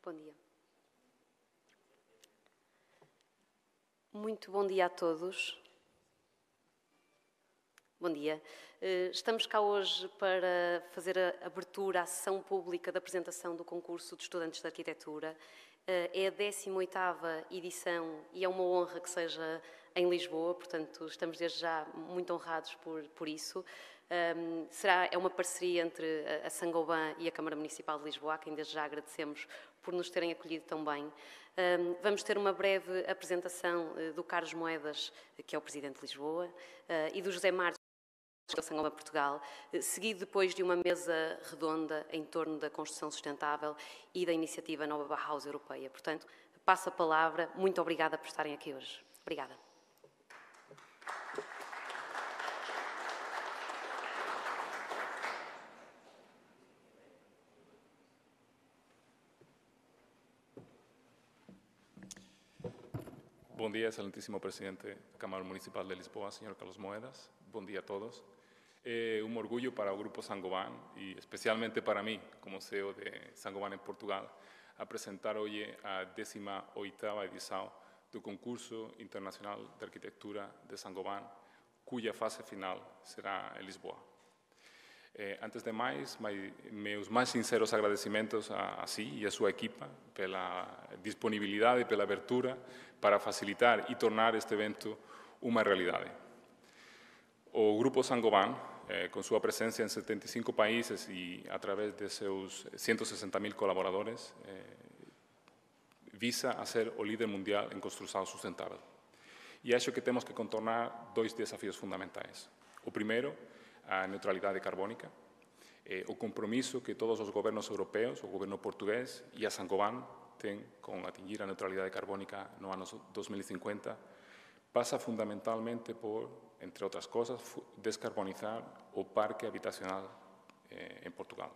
Bom dia. Muito bom dia a todos. Bom dia. Estamos cá hoje para fazer a abertura à sessão pública da apresentação do concurso de estudantes de arquitetura. É a 18ª edição e é uma honra que seja em Lisboa, portanto estamos desde já muito honrados por isso. É uma parceria entre a Saint-Gobain e a Câmara Municipal de Lisboa, a quem desde já agradecemos por nos terem acolhido tão bem. Vamos ter uma breve apresentação do Carlos Moedas, que é o Presidente de Lisboa, e do José Martins, da Saint-Gobain Portugal, seguido depois de uma mesa redonda em torno da construção sustentável e da iniciativa Nova Bauhaus Europeia. Portanto, passo a palavra. Muito obrigada por estarem aqui hoje. Obrigada. Bom dia, excelentíssimo Presidente da Câmara Municipal de Lisboa, Sr. Carlos Moedas. Bom dia a todos. É um orgulho para o Grupo Saint-Gobain e especialmente para mim, como CEO de Saint-Gobain em Portugal, apresentar hoje a 18ª edição do Concurso Internacional de Arquitetura de Saint-Gobain, cuja fase final será em Lisboa. Antes de mais, meus mais sinceros agradecimentos a si e a sua equipa pela disponibilidade e pela abertura para facilitar e tornar este evento uma realidade. O Grupo Saint-Gobain, com sua presença em 75 países e através de seus 160.000 colaboradores, visa a ser o líder mundial em construção sustentável. E acho que temos que contornar dois desafios fundamentais. O primeiro, a neutralidade carbónica, o compromisso que todos os governos europeus, o governo português e a Saint-Gobain têm com atingir a neutralidade carbónica no ano 2050, passa fundamentalmente por, entre outras coisas, descarbonizar o parque habitacional em Portugal.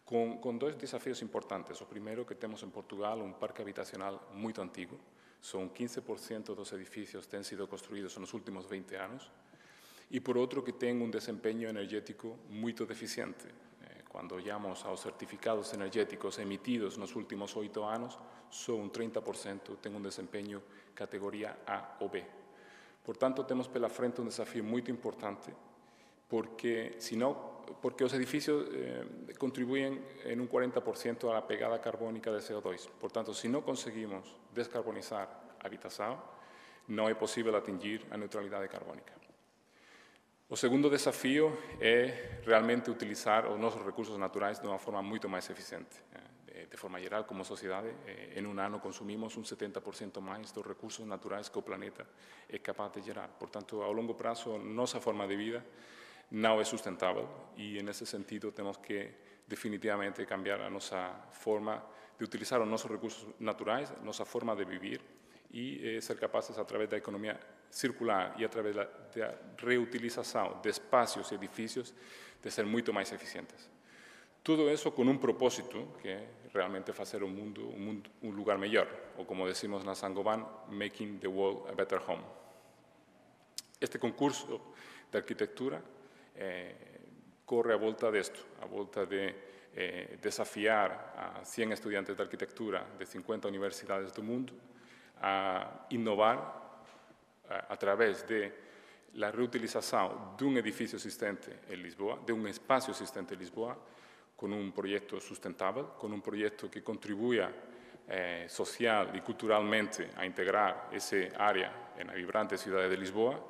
Com dois desafios importantes. O primeiro, que temos em Portugal um parque habitacional muito antigo, são 15% dos edifícios que têm sido construídos nos últimos 20 anos, e por outro que tem um desempenho energético muito deficiente. Quando olhamos aos certificados energéticos emitidos nos últimos 8 anos, só um 30% tem um desempenho categoria A ou B. Portanto, temos pela frente um desafio muito importante, porque os edifícios contribuem em um 40% à pegada carbónica de CO2. Portanto, se não conseguimos descarbonizar a habitação, não é possível atingir a neutralidade carbónica. O segundo desafio é realmente utilizar os nossos recursos naturais de uma forma muito mais eficiente. De forma geral, como sociedade, em um ano consumimos um 70% mais dos recursos naturais que o planeta é capaz de gerar. Portanto, ao longo prazo, nossa forma de vida não é sustentável e, nesse sentido, temos que definitivamente cambiar a nossa forma de utilizar os nossos recursos naturais, nossa forma de viver e ser capazes, através da economia circular e através da reutilização de espaços e edifícios, de ser muito mais eficientes. Tudo isso com um propósito, que é realmente fazer o mundo um lugar melhor, ou como decimos na Saint-Gobain, making the world a better home. Este concurso de arquitetura corre à volta disto, à volta de desafiar a 100 estudantes de arquitetura de 50 universidades do mundo a inovar através da reutilização de um edifício existente em Lisboa, de um espaço existente em Lisboa, com um projeto sustentável, com um projeto que contribua social e culturalmente a integrar essa área na vibrante cidade de Lisboa,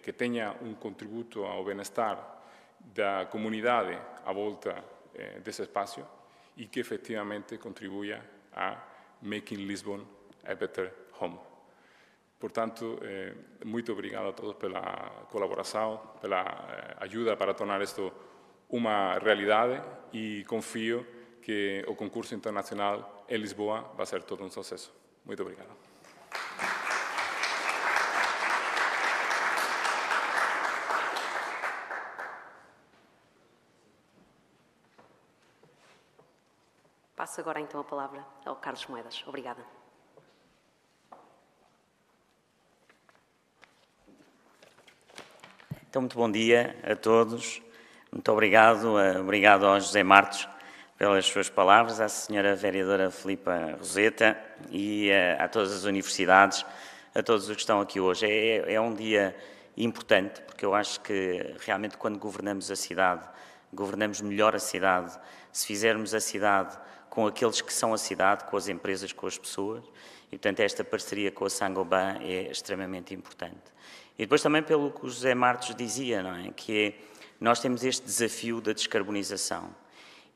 que tenha um contributo ao bem-estar da comunidade à volta desse espaço e que efetivamente contribua a making Lisbon a better home. Portanto, muito obrigado a todos pela colaboração, pela ajuda para tornar isto uma realidade e confio que o concurso internacional em Lisboa vai ser todo um sucesso. Muito obrigado. Passo agora então a palavra ao Carlos Moedas. Obrigada. Então, muito bom dia a todos. Muito obrigado. Obrigado ao José Martins pelas suas palavras, à senhora vereadora Filipa Roseta e a todas as universidades, a todos os que estão aqui hoje. É um dia importante, porque eu acho que realmente quando governamos a cidade, governamos melhor a cidade, se fizermos a cidade com aqueles que são a cidade, com as empresas, com as pessoas, e portanto esta parceria com a Saint-Gobain é extremamente importante. E depois também pelo que o José Martos dizia, não é? Que é, nós temos este desafio da descarbonização.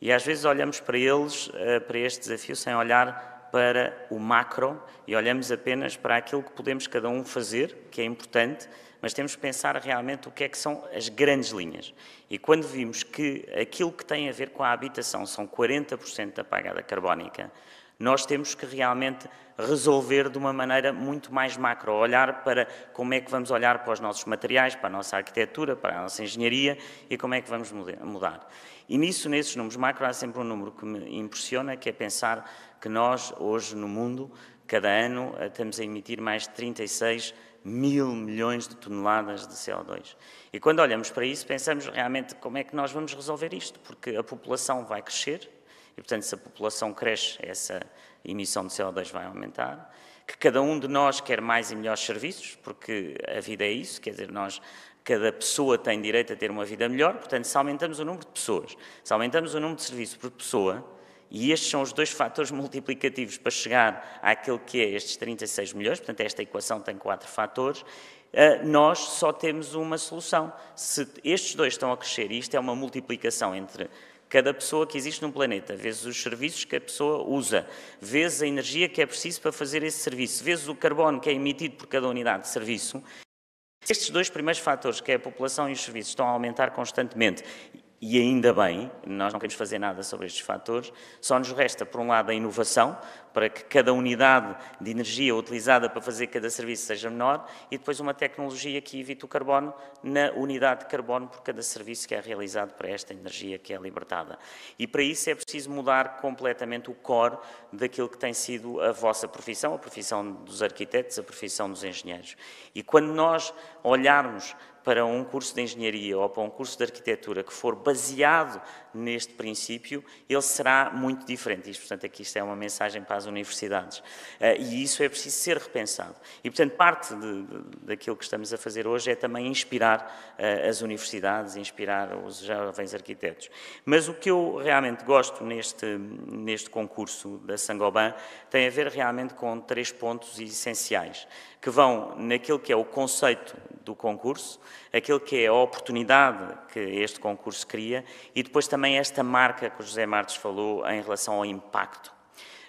E às vezes olhamos para eles, para este desafio, sem olhar para o macro e olhamos apenas para aquilo que podemos cada um fazer, que é importante, mas temos que pensar realmente o que é que são as grandes linhas. E quando vimos que aquilo que tem a ver com a habitação são 40% da pegada carbónica, nós temos que realmente resolver de uma maneira muito mais macro, olhar para como é que vamos olhar para os nossos materiais, para a nossa arquitetura, para a nossa engenharia e como é que vamos mudar. E nisso, nesses números macro, há sempre um número que me impressiona, que é pensar que nós, hoje no mundo, cada ano, estamos a emitir mais de 36 mil milhões de toneladas de CO2. E quando olhamos para isso, pensamos realmente como é que nós vamos resolver isto, porque a população vai crescer, e portanto se a população cresce, essa emissão de CO2 vai aumentar, que cada um de nós quer mais e melhores serviços, porque a vida é isso, quer dizer, cada pessoa tem direito a ter uma vida melhor, portanto, se aumentamos o número de pessoas, se aumentamos o número de serviços por pessoa, e estes são os dois fatores multiplicativos para chegar àquilo que é estes 36 milhões, portanto, esta equação tem 4 fatores, nós só temos uma solução. Se estes dois estão a crescer, e isto é uma multiplicação entre cada pessoa que existe no planeta, vezes os serviços que a pessoa usa, vezes a energia que é preciso para fazer esse serviço, vezes o carbono que é emitido por cada unidade de serviço, estes dois primeiros fatores, que é a população e os serviços, estão a aumentar constantemente, e ainda bem, nós não queremos fazer nada sobre estes fatores, só nos resta, por um lado, a inovação, para que cada unidade de energia utilizada para fazer cada serviço seja menor, e depois uma tecnologia que evite o carbono na unidade de carbono por cada serviço que é realizado para esta energia que é libertada. E para isso é preciso mudar completamente o core daquilo que tem sido a vossa profissão, a profissão dos arquitetos, a profissão dos engenheiros. E quando nós olharmos para um curso de engenharia ou para um curso de arquitetura que for baseado neste princípio, ele será muito diferente. Isto, portanto, aqui isto é uma mensagem para as universidades. E isso é preciso ser repensado. E, portanto, parte daquilo que estamos a fazer hoje é também inspirar as universidades, inspirar os jovens arquitetos. Mas o que eu realmente gosto neste concurso da Saint-Gobain tem a ver realmente com 3 pontos essenciais, que vão naquilo que é o conceito do concurso, aquilo que é a oportunidade que este concurso cria e depois também esta marca que o José Martos falou em relação ao impacto.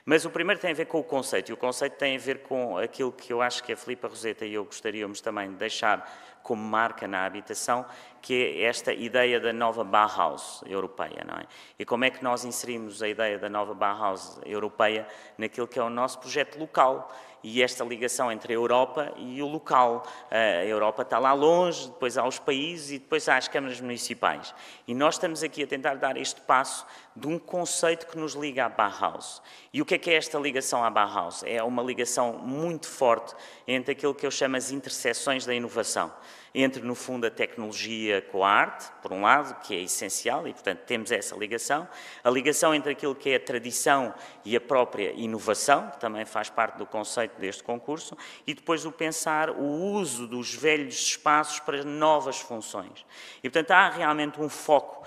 Mas o primeiro tem a ver com o conceito, e o conceito tem a ver com aquilo que eu acho que a Filipa Roseta e eu gostaríamos também de deixar como marca na habitação, que é esta ideia da nova Bauhaus europeia, não é? E como é que nós inserimos a ideia da nova Bauhaus europeia naquilo que é o nosso projeto local, e esta ligação entre a Europa e o local. A Europa está lá longe, depois há os países e depois há as câmaras municipais. E nós estamos aqui a tentar dar este passo de um conceito que nos liga à Bauhaus. E o que é esta ligação à Bauhaus? É uma ligação muito forte entre aquilo que eu chamo as interseções da inovação. Entre, no fundo, a tecnologia com a arte, por um lado, que é essencial, e, portanto, temos essa ligação. A ligação entre aquilo que é a tradição e a própria inovação, que também faz parte do conceito deste concurso, e depois o pensar o uso dos velhos espaços para novas funções. E, portanto, há realmente um foco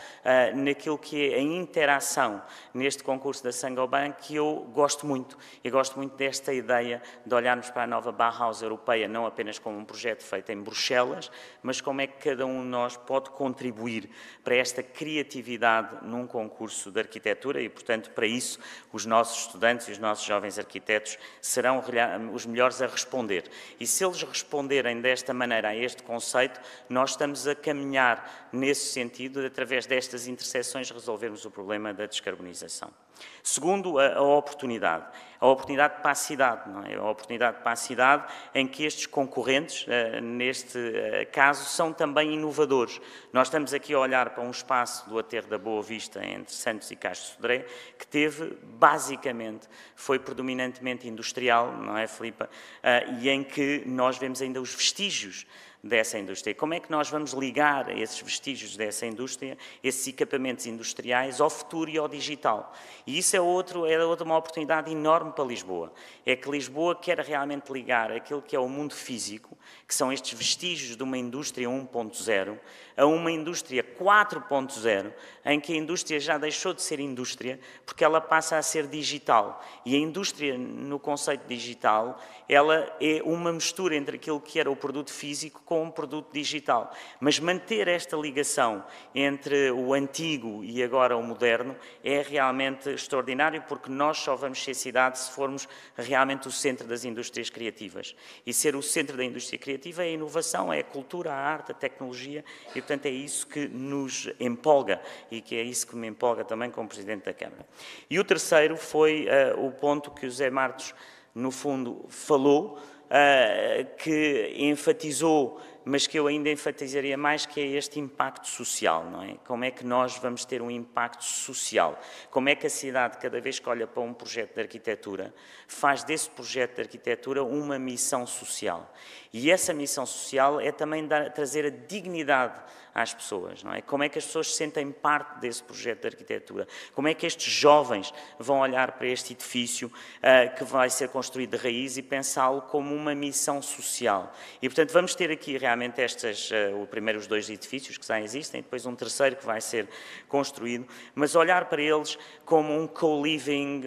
naquilo que é a interação neste concurso da Saint-Gobain que eu gosto muito. E gosto muito desta ideia de olharmos para a nova Bauhaus europeia, não apenas como um projeto feito em Bruxelas, mas como é que cada um de nós pode contribuir para esta criatividade num concurso de arquitetura e, portanto, para isso, os nossos estudantes e os nossos jovens arquitetos serão os melhores a responder. E se eles responderem desta maneira a este conceito, nós estamos a caminhar nesse sentido, através destas interseções, resolvermos o problema da descarbonização. Segundo, a oportunidade para a cidade, não é? A oportunidade para a cidade em que estes concorrentes, neste caso, são também inovadores. Nós estamos aqui a olhar para um espaço do Aterro da Boa Vista, entre Santos e Castro Sodré, que teve, basicamente, foi predominantemente industrial, não é, Filipa? E em que nós vemos ainda os vestígios dessa indústria. Como é que nós vamos ligar esses vestígios dessa indústria, esses equipamentos industriais, ao futuro e ao digital? E isso é outra uma oportunidade enorme para Lisboa. É que Lisboa quer realmente ligar aquilo que é o mundo físico, que são estes vestígios de uma indústria 1.0, a uma indústria 4.0, em que a indústria já deixou de ser indústria, porque ela passa a ser digital. E a indústria, no conceito digital, ela é uma mistura entre aquilo que era o produto físico com o produto digital. Mas manter esta ligação entre o antigo e agora o moderno é realmente extraordinário, porque nós só vamos ser cidade se formos realmente o centro das indústrias criativas. E ser o centro da indústria criativa é a inovação, é a cultura, a arte, a tecnologia, e portanto é isso que nos empolga e que é isso que me empolga também como Presidente da Câmara. E o terceiro foi o ponto que o José Martos, no fundo, falou, que enfatizou, mas que eu ainda enfatizaria mais, que é este impacto social, não é? Como é que nós vamos ter um impacto social? Como é que a cidade, cada vez que olha para um projeto de arquitetura, faz desse projeto de arquitetura uma missão social? E essa missão social é também trazer a dignidade às pessoas, não é? Como é que as pessoas se sentem parte desse projeto de arquitetura? Como é que estes jovens vão olhar para este edifício que vai ser construído de raiz e pensá-lo como uma missão social? E, portanto, vamos ter aqui realmente primeiro os 2 edifícios que já existem, e depois um terceiro que vai ser construído, mas olhar para eles como um co-living,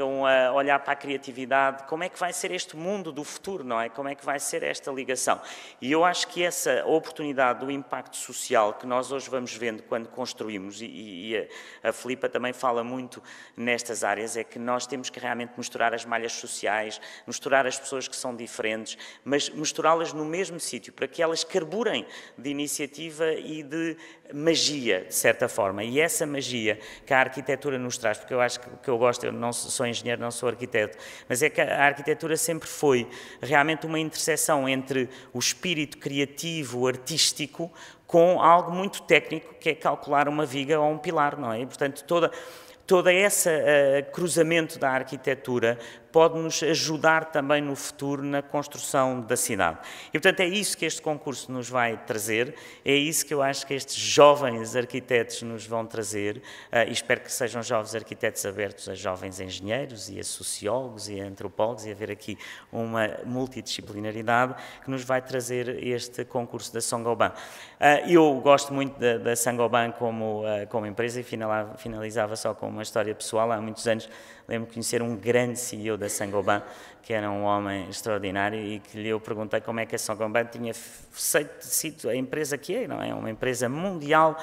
olhar para a criatividade, como é que vai ser este mundo do futuro, não é? Como é que vai ser esta ligação? E eu acho que essa oportunidade do impacto social que nós hoje vamos vendo quando construímos, e a Filipa também fala muito nestas áreas, é que nós temos que realmente misturar as malhas sociais, misturar as pessoas que são diferentes, mas misturá-las no mesmo sítio, para que elas carburem de iniciativa e de magia, de certa forma. E essa magia que a arquitetura nos traz, porque eu acho que o que eu gosto, eu não sou engenheiro, não sou arquiteto, mas é que a arquitetura sempre foi realmente uma interseção entre o espírito criativo, artístico, com algo muito técnico, que é calcular uma viga ou um pilar, não é? E, portanto, todo esse cruzamento da arquitetura pode-nos ajudar também no futuro na construção da cidade. E, portanto, é isso que este concurso nos vai trazer, é isso que eu acho que estes jovens arquitetos nos vão trazer, e espero que sejam jovens arquitetos abertos a jovens engenheiros e a sociólogos e a antropólogos, e haver aqui uma multidisciplinaridade que nos vai trazer este concurso da Saint-Gobain. Eu gosto muito da Saint-Gobain como empresa, e finalizava só com uma história pessoal. Há muitos anos lembro-me de conhecer um grande CEO da Saint-Gobain, que era um homem extraordinário, e que lhe eu perguntei como é que a Saint-Gobain tinha sido a empresa que é, não é? Uma empresa mundial,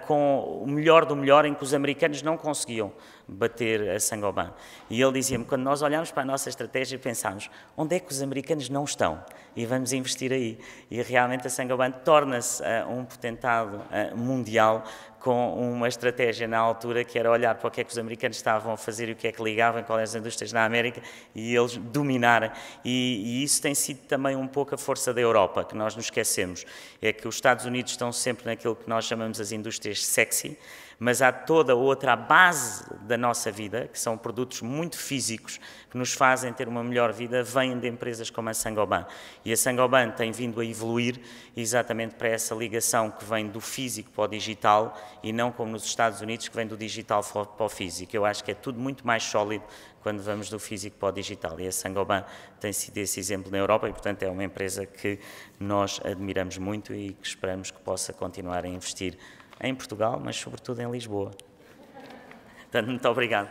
com o melhor do melhor, em que os americanos não conseguiam bater a Saint-Gobain. E ele dizia-me, quando nós olhamos para a nossa estratégia, pensámos, onde é que os americanos não estão? E vamos investir aí. E realmente a Saint-Gobain torna-se um potentado mundial, com uma estratégia na altura que era olhar para o que é que os americanos estavam a fazer e o que é que ligavam, quais as indústrias na América, e eles dominarem. E isso tem sido também um pouco a força da Europa, que nós nos esquecemos. É que os Estados Unidos estão sempre naquilo que nós chamamos as indústrias sexy, mas há toda outra base da nossa vida, que são produtos muito físicos, que nos fazem ter uma melhor vida, vêm de empresas como a Saint-Gobain. E a Saint-Gobain tem vindo a evoluir exatamente para essa ligação que vem do físico para o digital, e não como nos Estados Unidos, que vem do digital para o físico. Eu acho que é tudo muito mais sólido quando vamos do físico para o digital. E a Saint-Gobain tem sido esse exemplo na Europa, e, portanto, é uma empresa que nós admiramos muito e que esperamos que possa continuar a investir em Portugal, mas sobretudo em Lisboa. Portanto, muito obrigado.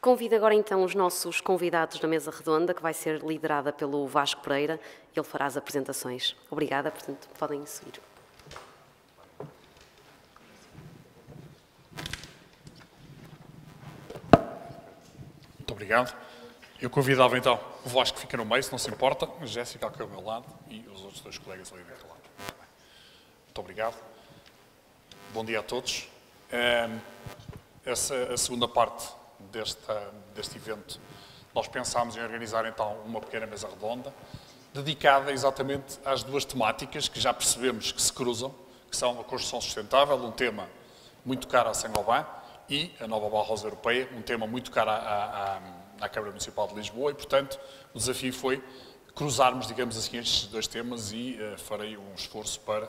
Convido agora então os nossos convidados da mesa redonda, que vai ser liderada pelo Vasco Pereira, e ele fará as apresentações. Obrigada, portanto, podem seguir. Muito obrigado. Eu convidava então o Vasco, que fica no meio, se não se importa, a Jéssica aqui ao meu lado e os outros 2 colegas ali do outro lado. Muito obrigado. Bom dia a todos. Essa a segunda parte deste evento. Nós pensámos em organizar então uma pequena mesa redonda, dedicada exatamente às 2 temáticas que já percebemos que se cruzam, que são a construção sustentável, um tema muito caro à Saint-Gobain, e a nova Bauhaus europeia, um tema muito caro à à Câmara Municipal de Lisboa e, portanto, o desafio foi cruzarmos, digamos assim, estes dois temas e farei um esforço para,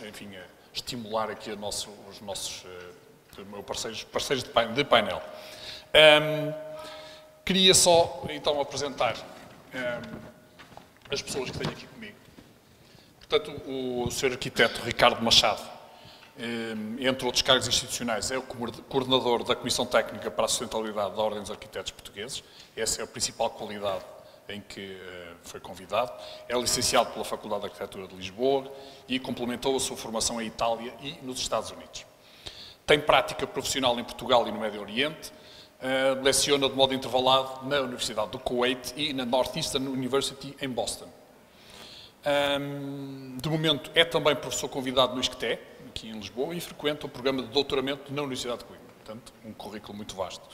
enfim, estimular aqui os nossos parceiros de painel. Queria só, então, apresentar as pessoas que tenho aqui comigo. Portanto, o Sr. Arquiteto Ricardo Machado, entre outros cargos institucionais, é o coordenador da Comissão Técnica para a Sustentabilidade da Ordem dos Arquitetos Portugueses. Essa é a principal qualidade em que foi convidado. É licenciado pela Faculdade de Arquitetura de Lisboa e complementou a sua formação em Itália e nos Estados Unidos. Tem prática profissional em Portugal e no Médio Oriente. Leciona de modo intervalado na Universidade do Kuwait e na Northeastern University em Boston. De momento é também professor convidado no ISCTE, aqui em Lisboa, e frequenta o programa de doutoramento na Universidade de Coimbra. Portanto, um currículo muito vasto.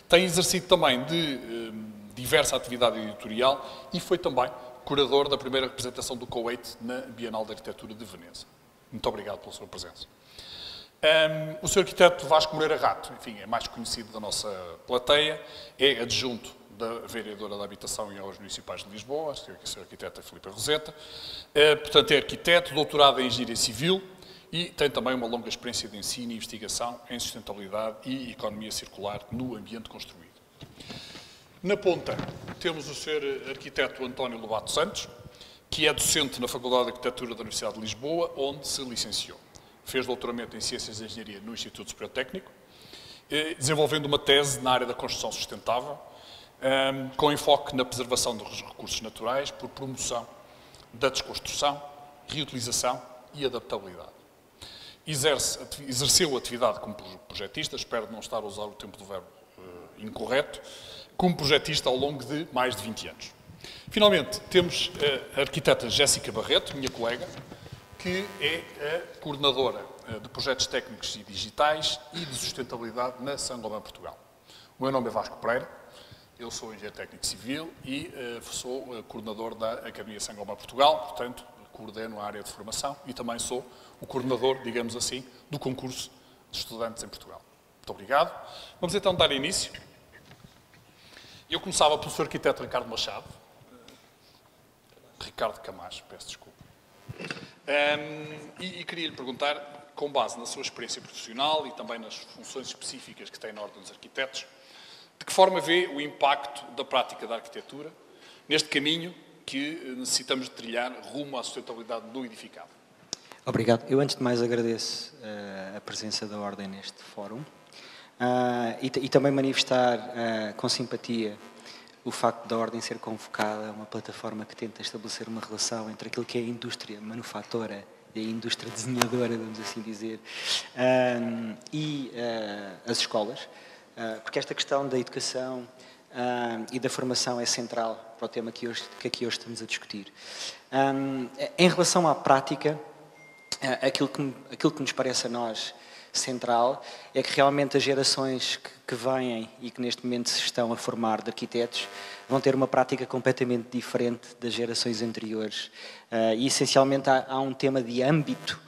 Tem exercido também de diversa atividade editorial e foi também curador da primeira representação do Kuwait na Bienal de Arquitetura de Veneza. Muito obrigado pela sua presença. O Sr. Arquiteto Vasco Moreira Rato, enfim, é mais conhecido da nossa plateia, é adjunto da Vereadora da Habitação e Obras Municipais de Lisboa, o Sr. Arquiteto Filipe Roseta. Portanto, é arquiteto, doutorado em Engenharia Civil e tem também uma longa experiência de ensino e investigação em sustentabilidade e economia circular no ambiente construído. Na ponta, temos o Sr. Arquiteto António Lobato Santos, que é docente na Faculdade de Arquitetura da Universidade de Lisboa, onde se licenciou. Fez doutoramento em Ciências de Engenharia no Instituto Superior Técnico, desenvolvendo uma tese na área da construção sustentável, com enfoque na preservação dos recursos naturais por promoção da desconstrução, reutilização e adaptabilidade. Exerceu atividade como projetista, espero não estar a usar o tempo do verbo incorreto, como projetista ao longo de mais de 20 anos. Finalmente, temos a arquiteta Jéssica Barreto, minha colega, que é a coordenadora de projetos técnicos e digitais e de sustentabilidade na Saint-Gobain, Portugal. O meu nome é Vasco Pereira, eu sou engenheiro técnico civil e sou coordenador da Academia Saint-Gobain, Portugal, portanto, coordeno a área de formação e também sou o coordenador, digamos assim, do concurso de estudantes em Portugal. Muito obrigado. Vamos então dar início. Eu começava pelo Sr. Arquiteto Ricardo Machado. Ricardo Camacho, peço desculpa. E queria lhe perguntar, com base na sua experiência profissional e também nas funções específicas que tem na Ordem dos Arquitetos, de que forma vê o impacto da prática da arquitetura neste caminho que necessitamos de trilhar rumo à sustentabilidade do edificado? Obrigado. Eu, antes de mais, agradeço a presença da Ordem neste fórum e também manifestar com simpatia o facto da Ordem ser convocada a uma plataforma que tenta estabelecer uma relação entre aquilo que é a indústria manufatora e a indústria desenhadora, vamos assim dizer, e as escolas, porque esta questão da educação e da formação é central para o tema que aqui hoje estamos a discutir. Em relação à prática, aquilo que nos parece a nós central é que realmente as gerações que vêm e que neste momento se estão a formar de arquitetos vão ter uma prática completamente diferente das gerações anteriores. E essencialmente há um tema de âmbito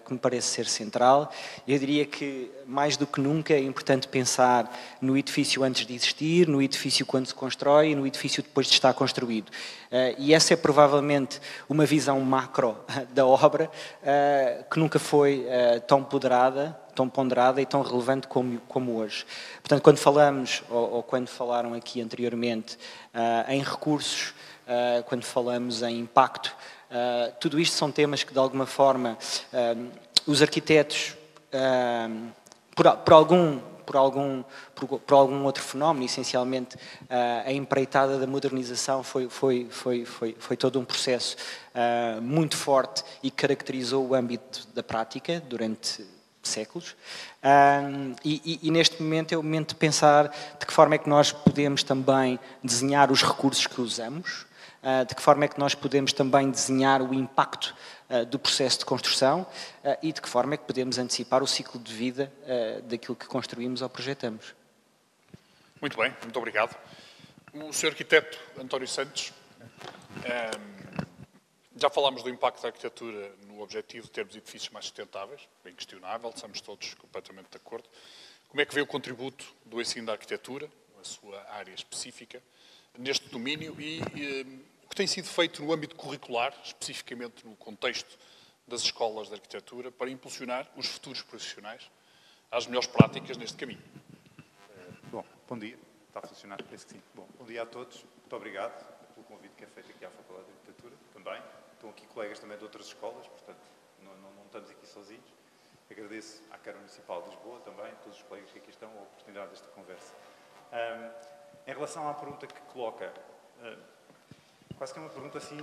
que me parece ser central. Eu diria que, mais do que nunca, é importante pensar no edifício antes de existir, no edifício quando se constrói e no edifício depois de estar construído. E essa é provavelmente uma visão macro da obra que nunca foi tão ponderada e tão relevante como hoje. Portanto, quando falamos, ou quando falaram aqui anteriormente, em recursos, quando falamos em impacto, tudo isto são temas que, de alguma forma, os arquitetos, por algum outro fenómeno, essencialmente a empreitada da modernização foi todo um processo muito forte e caracterizou o âmbito da prática durante séculos. E neste momento é o momento de pensar de que forma é que nós podemos também desenhar os recursos que usamos, de que forma é que nós podemos também desenhar o impacto do processo de construção e de que forma é que podemos antecipar o ciclo de vida daquilo que construímos ou projetamos. Muito bem, muito obrigado. O Sr. Arquiteto António Santos, já falámos do impacto da arquitetura no objetivo de termos edifícios mais sustentáveis, bem questionável, estamos todos completamente de acordo. Como é que vê o contributo do ensino da arquitetura a sua área específica neste domínio e o que tem sido feito no âmbito curricular, especificamente no contexto das escolas de arquitetura, para impulsionar os futuros profissionais às melhores práticas neste caminho. Bom, bom dia. Está a funcionar? Penso que sim. Bom dia a todos. Muito obrigado pelo convite que é feito aqui à Faculdade de Arquitetura também. Estão aqui colegas também de outras escolas, portanto, não estamos aqui sozinhos. Agradeço à Câmara Municipal de Lisboa também, todos os colegas que aqui estão, a oportunidade desta conversa. Em relação à pergunta que coloca, quase que é uma pergunta assim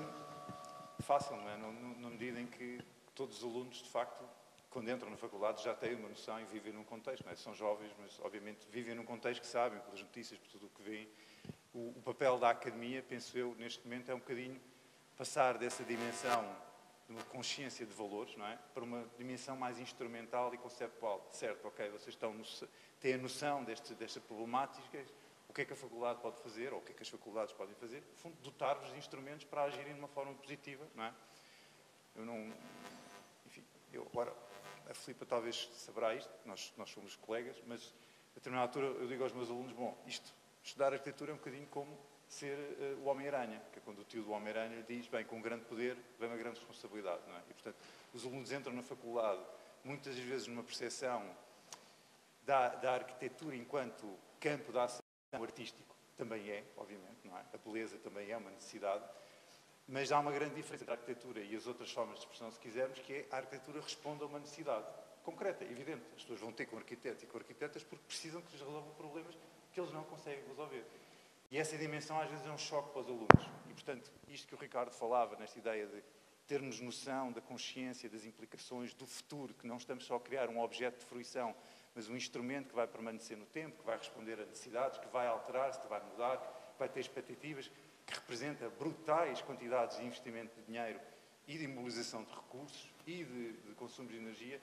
fácil, não é? Na medida em que todos os alunos, de facto, quando entram na faculdade já têm uma noção e vivem num contexto, não é? São jovens, mas obviamente vivem num contexto que sabem, pelas notícias, por tudo o que veem. O papel da academia, penso eu, neste momento é um bocadinho passar dessa dimensão de uma consciência de valores, não é? Para uma dimensão mais instrumental e conceptual. Certo, ok, vocês têm a noção destas problemáticas, o que é que a faculdade pode fazer, ou o que é que as faculdades podem fazer, no fundo, dotar-vos de instrumentos para agirem de uma forma positiva, não é? Agora, a Filipa talvez saberá isto, nós somos colegas, mas a determinada altura eu digo aos meus alunos, bom, estudar arquitetura é um bocadinho como ser o Homem-Aranha, que é quando o tio do Homem-Aranha lhe diz, bem, com um grande poder vem uma grande responsabilidade, não é? E, portanto, os alunos entram na faculdade, muitas vezes numa percepção da arquitetura enquanto campo da ação artístico, também é, obviamente, não é? A beleza também é uma necessidade, mas há uma grande diferença entre a arquitetura e as outras formas de expressão, se quisermos, que é a arquitetura responde a uma necessidade concreta, evidente. As pessoas vão ter com arquitetos e com arquitetas porque precisam que lhes resolvam problemas que eles não conseguem resolver. E essa dimensão às vezes é um choque para os alunos. E, portanto, isto que o Ricardo falava, nesta ideia de termos noção da consciência, das implicações do futuro, que não estamos só a criar um objeto de fruição, mas um instrumento que vai permanecer no tempo, que vai responder a necessidades, que vai alterar-se, que vai mudar, que vai ter expectativas, que representa brutais quantidades de investimento de dinheiro e de imobilização de recursos e de consumo de energia,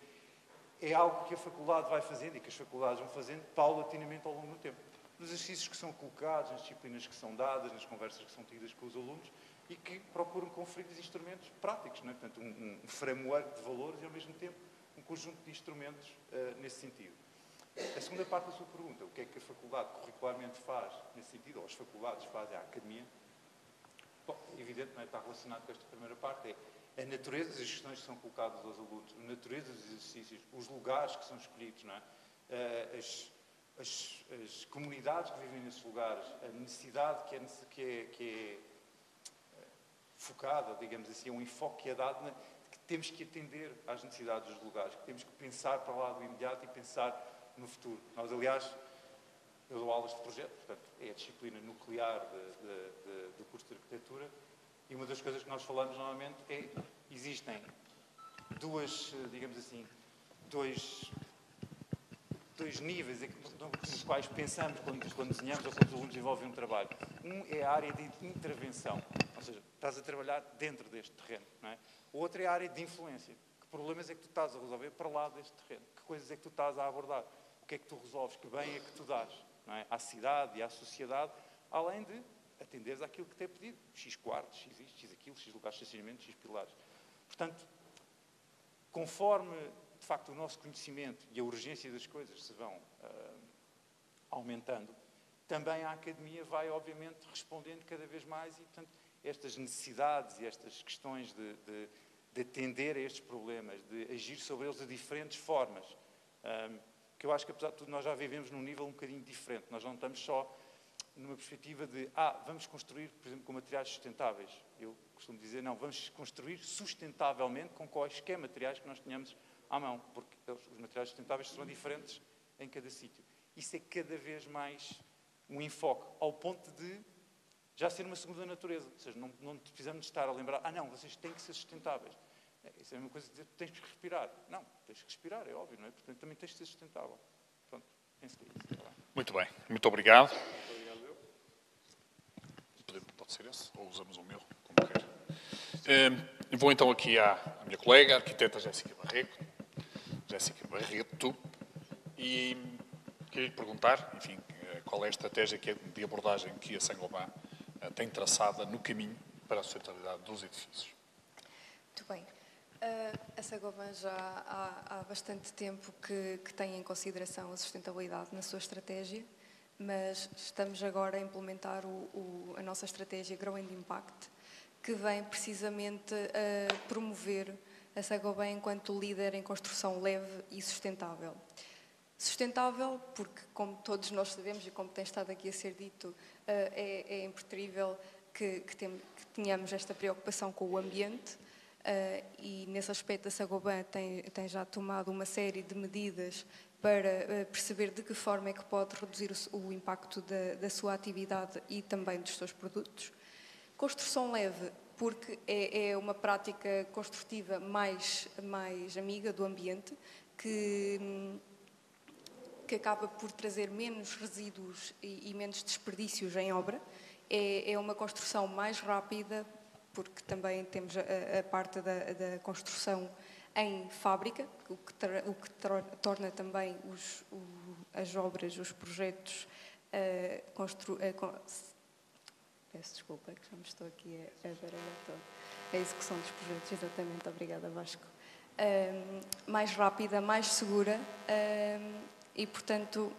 é algo que a faculdade vai fazendo e que as faculdades vão fazendo paulatinamente ao longo do tempo. Nos exercícios que são colocados, nas disciplinas que são dadas, nas conversas que são tidas com os alunos e que procuram conferir instrumentos práticos, não é? Portanto, um framework de valores e, ao mesmo tempo, um conjunto de instrumentos nesse sentido. A segunda parte da sua pergunta, o que é que a faculdade curricularmente faz nesse sentido, ou as faculdades fazem à academia? Bom, é evidente, não é? Está relacionado com esta primeira parte, é a natureza das questões que são colocadas aos alunos, a natureza dos exercícios, os lugares que são escolhidos, não é? As comunidades que vivem nesses lugares, a necessidade que é focada, digamos assim, um enfoque que é dado, que temos que atender às necessidades dos lugares, que temos que pensar para lá do imediato e pensar no futuro. Nós, aliás, eu dou aulas de projeto, portanto, é a disciplina nuclear do curso de arquitetura, e uma das coisas que nós falamos normalmente é, existem digamos assim, dois níveis nos quais pensamos quando desenhamos ou quando os alunos desenvolvem um trabalho. Um é a área de intervenção, ou seja, estás a trabalhar dentro deste terreno, não é? O outro é a área de influência. Que problemas é que tu estás a resolver para lá deste terreno? Que coisas é que tu estás a abordar? O que é que tu resolves? Que bem é que tu dás, não é? À cidade e à sociedade, além de atenderes àquilo que te é pedido. X quartos, X isto, X aquilo, X lugares de estacionamento, X pilares. Portanto, conforme, de facto, o nosso conhecimento e a urgência das coisas se vão aumentando, também a academia vai, obviamente, respondendo cada vez mais e, portanto, estas necessidades e estas questões de atender a estes problemas, de agir sobre eles de diferentes formas, que eu acho que, apesar de tudo, nós já vivemos num nível um bocadinho diferente. Nós não estamos só numa perspectiva de, vamos construir, por exemplo, com materiais sustentáveis. Eu costumo dizer, não, vamos construir sustentavelmente com quaisquer materiais que nós tenhamos à mão, porque os materiais sustentáveis serão diferentes em cada sítio. Isso é cada vez mais um enfoque, ao ponto de já ser uma segunda natureza. Ou seja, não precisamos estar a lembrar, não, vocês têm que ser sustentáveis. Isso é a mesma coisa de dizer, tens que respirar. Não, tens que respirar, é óbvio, não é? Portanto, também tens que ser sustentável. Pronto, penso que é isso. Tá bem? Muito bem, muito obrigado. Pode ser esse, ou usamos o meu, como quer. Vou então aqui à minha colega, a arquiteta Jéssica Barreto, e queria lhe perguntar, enfim, qual é a estratégia de abordagem que a Saint-Gobain tem traçada no caminho para a sustentabilidade dos edifícios. Muito bem. A Saint-Gobain já há bastante tempo que tem em consideração a sustentabilidade na sua estratégia. mas estamos agora a implementar a nossa estratégia Growing Impact, que vem precisamente a promover a Saint-Gobain enquanto líder em construção leve e sustentável. Sustentável porque, como todos nós sabemos e como tem estado aqui a ser dito, é impreterível que tenhamos esta preocupação com o ambiente, e nesse aspecto a Saint-Gobain tem já tomado uma série de medidas para perceber de que forma é que pode reduzir o impacto da sua atividade e também dos seus produtos. Construção leve, porque é uma prática construtiva mais amiga do ambiente, que acaba por trazer menos resíduos e menos desperdícios em obra. É uma construção mais rápida, porque também temos a parte da construção em fábrica, o que torna também as obras, os projetos, peço desculpa, que já me estou aqui a baralhar toda. A execução dos projetos, exatamente, obrigada Vasco. Mais rápida, mais segura e, portanto,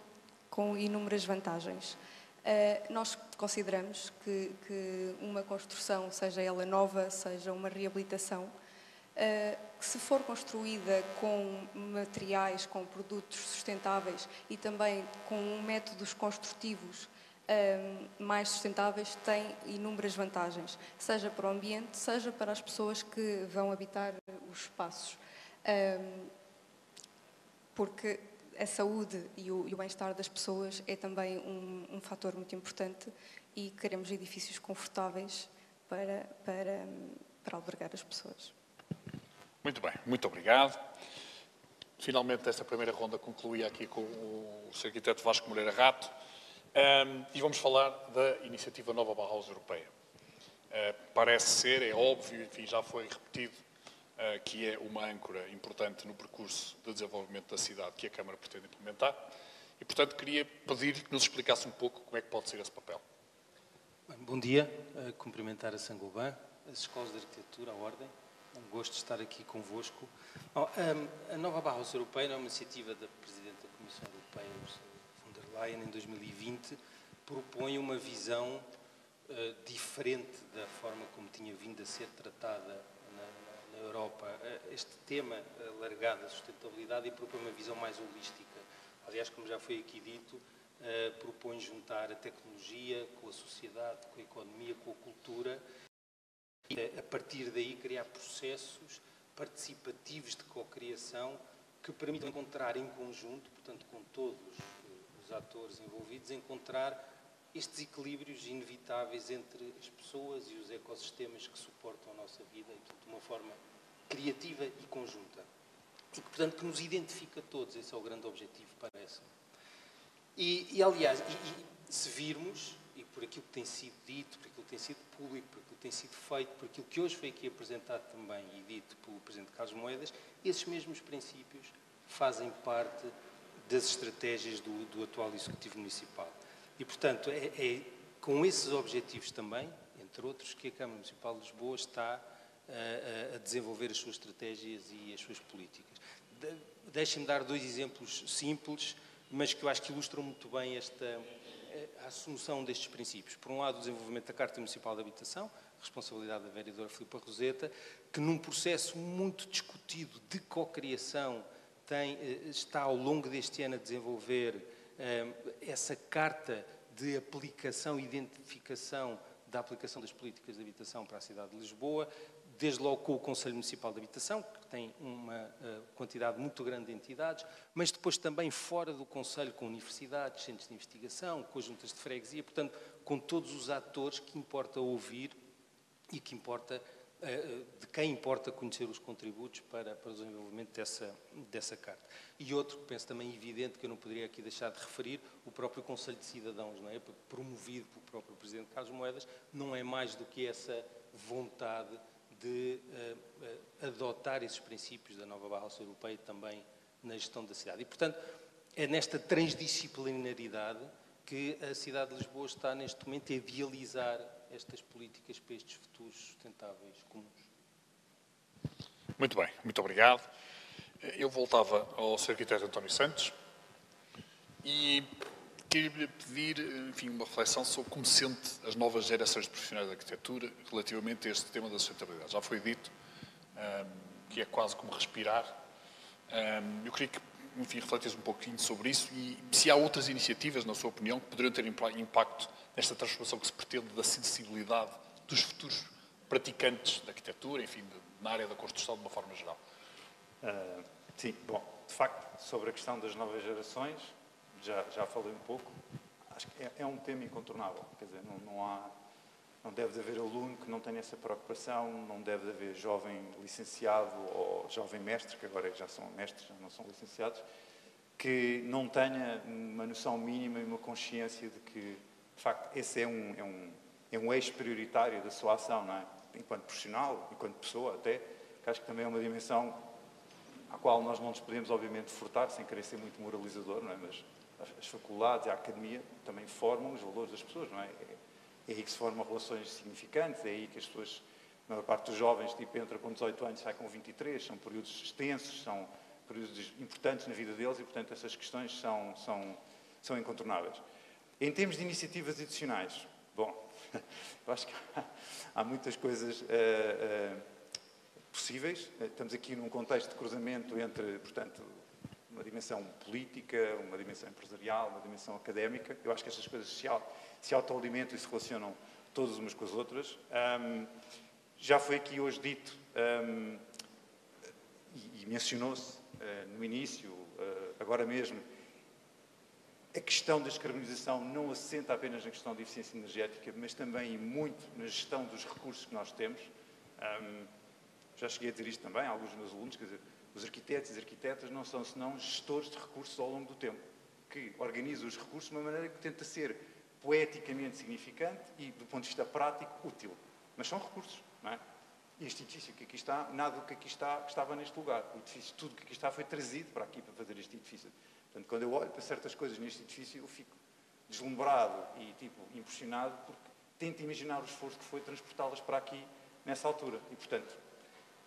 com inúmeras vantagens. Nós consideramos que uma construção, seja ela nova, seja uma reabilitação, que se for construída com materiais, com produtos sustentáveis e também com métodos construtivos mais sustentáveis, tem inúmeras vantagens, seja para o ambiente, seja para as pessoas que vão habitar os espaços. Porque a saúde e o bem-estar das pessoas é também um fator muito importante e queremos edifícios confortáveis para albergar as pessoas. Muito bem, muito obrigado. Finalmente, esta primeira ronda concluía aqui com o Sr. Arquiteto Vasco Moreira Rato. E vamos falar da iniciativa Nova Bauhaus Europeia. Parece ser, é óbvio, enfim, já foi repetido, que é uma âncora importante no percurso de desenvolvimento da cidade que a Câmara pretende implementar. E, portanto, queria pedir que nos explicasse um pouco como é que pode ser esse papel. Bom dia, cumprimentar a Saint-Gobain, as escolas de arquitetura, a Ordem. É um gosto de estar aqui convosco. A Nova Bauhaus Europeia é uma iniciativa da Presidente da Comissão Europeia, Ursula von der Leyen, em 2020, propõe uma visão diferente da forma como tinha vindo a ser tratada na Europa este tema alargado da sustentabilidade, e propõe uma visão mais holística. Aliás, como já foi aqui dito, propõe juntar a tecnologia com a sociedade, com a economia, com a cultura, e a partir daí criar processos participativos de co-criação que permitam encontrar em conjunto, portanto com todos os atores envolvidos, encontrar estes equilíbrios inevitáveis entre as pessoas e os ecossistemas que suportam a nossa vida, e, portanto, de uma forma criativa e conjunta. E, portanto, que nos identifica a todos. Esse é o grande objetivo, parece-me. E aliás, se virmos, e por aquilo que tem sido dito, por aquilo que tem sido público, por aquilo que tem sido feito, por aquilo que hoje foi aqui apresentado também e dito pelo Presidente Carlos Moedas, esses mesmos princípios fazem parte das estratégias do atual Executivo Municipal. E, portanto, é com esses objetivos também, entre outros, que a Câmara Municipal de Lisboa está a desenvolver as suas estratégias e as suas políticas. Deixem-me dar dois exemplos simples, mas que eu acho que ilustram muito bem a assunção destes princípios. Por um lado, o desenvolvimento da Carta Municipal de Habitação, responsabilidade da vereadora Filipa Roseta, que num processo muito discutido de cocriação está ao longo deste ano a desenvolver essa carta de aplicação e identificação da aplicação das políticas de habitação para a cidade de Lisboa, desde logo com o Conselho Municipal de Habitação, que tem uma quantidade muito grande de entidades, mas depois também fora do Conselho, com universidades, centros de investigação, com juntas de freguesia, portanto, com todos os atores que importa ouvir e que importa, de quem importa conhecer os contributos para o desenvolvimento dessa carta. E outro, que penso também evidente, que eu não poderia aqui deixar de referir, o próprio Conselho de Cidadãos, não é? Promovido pelo próprio Presidente Carlos Moedas, não é mais do que essa vontade de adotar esses princípios da Nova Bauhaus Europeia também na gestão da cidade. E, portanto, é nesta transdisciplinaridade que a cidade de Lisboa está, neste momento, a idealizar estas políticas para estes futuros sustentáveis comuns. Muito bem, muito obrigado. Eu voltava ao Sr. Arquiteto António Santos e Queria-lhe pedir, enfim, uma reflexão sobre como sente as novas gerações de profissionais de arquitetura relativamente a este tema da sustentabilidade. Já foi dito que é quase como respirar. Eu queria que, enfim, refletisse um pouquinho sobre isso e se há outras iniciativas, na sua opinião, que poderiam ter impacto nesta transformação que se pretende da sensibilidade dos futuros praticantes da arquitetura, enfim, na área da construção de uma forma geral. Sim, bom, de facto, sobre a questão das novas gerações, já falei um pouco, acho que é um tema incontornável, quer dizer, não deve haver aluno que não tenha essa preocupação, não deve haver jovem licenciado ou jovem mestre, que agora já são mestres, já não são licenciados, que não tenha uma noção mínima e uma consciência de que, de facto, esse é um eixo prioritário da sua ação, não é? Enquanto profissional, enquanto pessoa até, que acho que também é uma dimensão à qual nós não nos podemos, obviamente, furtar, sem querer ser muito moralizador, não é? Mas as faculdades e a academia também formam os valores das pessoas, não é? É aí que se formam relações significantes, é aí que as pessoas, a maior parte dos jovens, tipo, entra com 18 anos, sai com 23, são períodos extensos, são períodos importantes na vida deles e, portanto, essas questões são incontornáveis. Em termos de iniciativas adicionais, bom, eu acho que há muitas coisas possíveis. Estamos aqui num contexto de cruzamento entre, portanto, uma dimensão política, uma dimensão empresarial, uma dimensão académica. Eu acho que estas coisas se autoalimentam e se relacionam todas umas com as outras. Já foi aqui hoje dito, e mencionou-se no início, agora mesmo, a questão da descarbonização não assenta apenas na questão da eficiência energética, mas também e muito na gestão dos recursos que nós temos. Já cheguei a dizer isto também a alguns dos meus alunos, quer dizer, os arquitetos e as arquitetas não são senão gestores de recursos ao longo do tempo, que organizam os recursos de uma maneira que tenta ser poeticamente significante e, do ponto de vista prático, útil. Mas são recursos, não é? Este edifício que aqui está, nada do que aqui está, estava neste lugar. O edifício, tudo que aqui está foi trazido para aqui para fazer este edifício. Portanto, quando eu olho para certas coisas neste edifício, eu fico deslumbrado e, impressionado, porque tento imaginar o esforço que foi transportá-las para aqui nessa altura. E, portanto,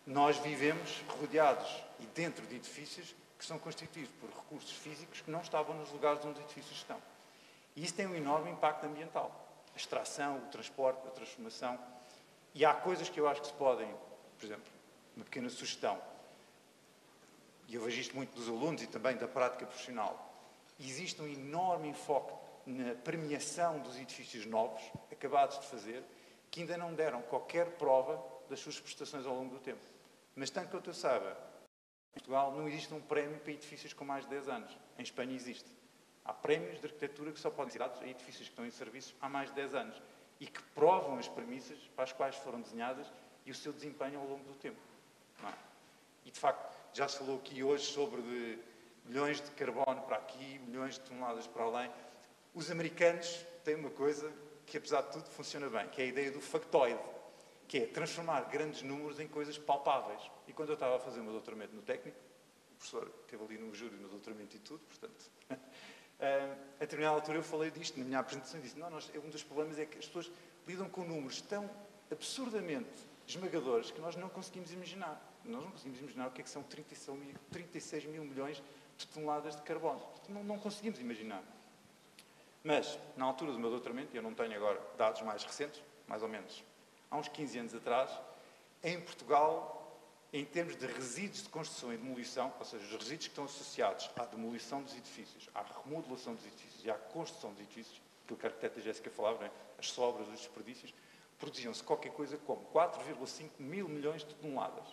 nós vivemos rodeados e dentro de edifícios que são constituídos por recursos físicos que não estavam nos lugares onde os edifícios estão. E isso tem um enorme impacto ambiental. A extração, o transporte, a transformação. E há coisas que eu acho que se podem, por exemplo, uma pequena sugestão, e eu vejo isto muito dos alunos e também da prática profissional, existe um enorme enfoque na premiação dos edifícios novos, acabados de fazer, que ainda não deram qualquer prova das suas prestações ao longo do tempo. Mas, tanto quanto eu saiba, em Portugal não existe um prémio para edifícios com mais de 10 anos. Em Espanha existe. Há prémios de arquitetura que só podem ser dados a edifícios que estão em serviço há mais de 10 anos e que provam as premissas para as quais foram desenhadas e o seu desempenho ao longo do tempo. Não é? E, de facto, já se falou aqui hoje sobre milhões de carbono para aqui, milhões de toneladas para além. Os americanos têm uma coisa que, apesar de tudo, funciona bem, que é a ideia do factoide, que é transformar grandes números em coisas palpáveis. E quando eu estava a fazer o meu doutoramento no técnico, o professor esteve ali no júri no doutoramento e tudo, portanto, a determinada altura eu falei disto na minha apresentação e disse, um dos problemas é que as pessoas lidam com números tão absurdamente esmagadores que nós não conseguimos imaginar. Nós não conseguimos imaginar o que é que são 36 mil milhões de toneladas de carbono. Não conseguimos imaginar. Mas, na altura do meu doutoramento, eu não tenho agora dados mais recentes, mais ou menos há uns 15 anos atrás, em Portugal, em termos de resíduos de construção e demolição, ou seja, os resíduos que estão associados à demolição dos edifícios, à remodelação dos edifícios e à construção dos edifícios, aquilo que a arquiteta Jéssica falava, né? As sobras, os desperdícios, produziam-se qualquer coisa como 4,5 mil milhões de toneladas.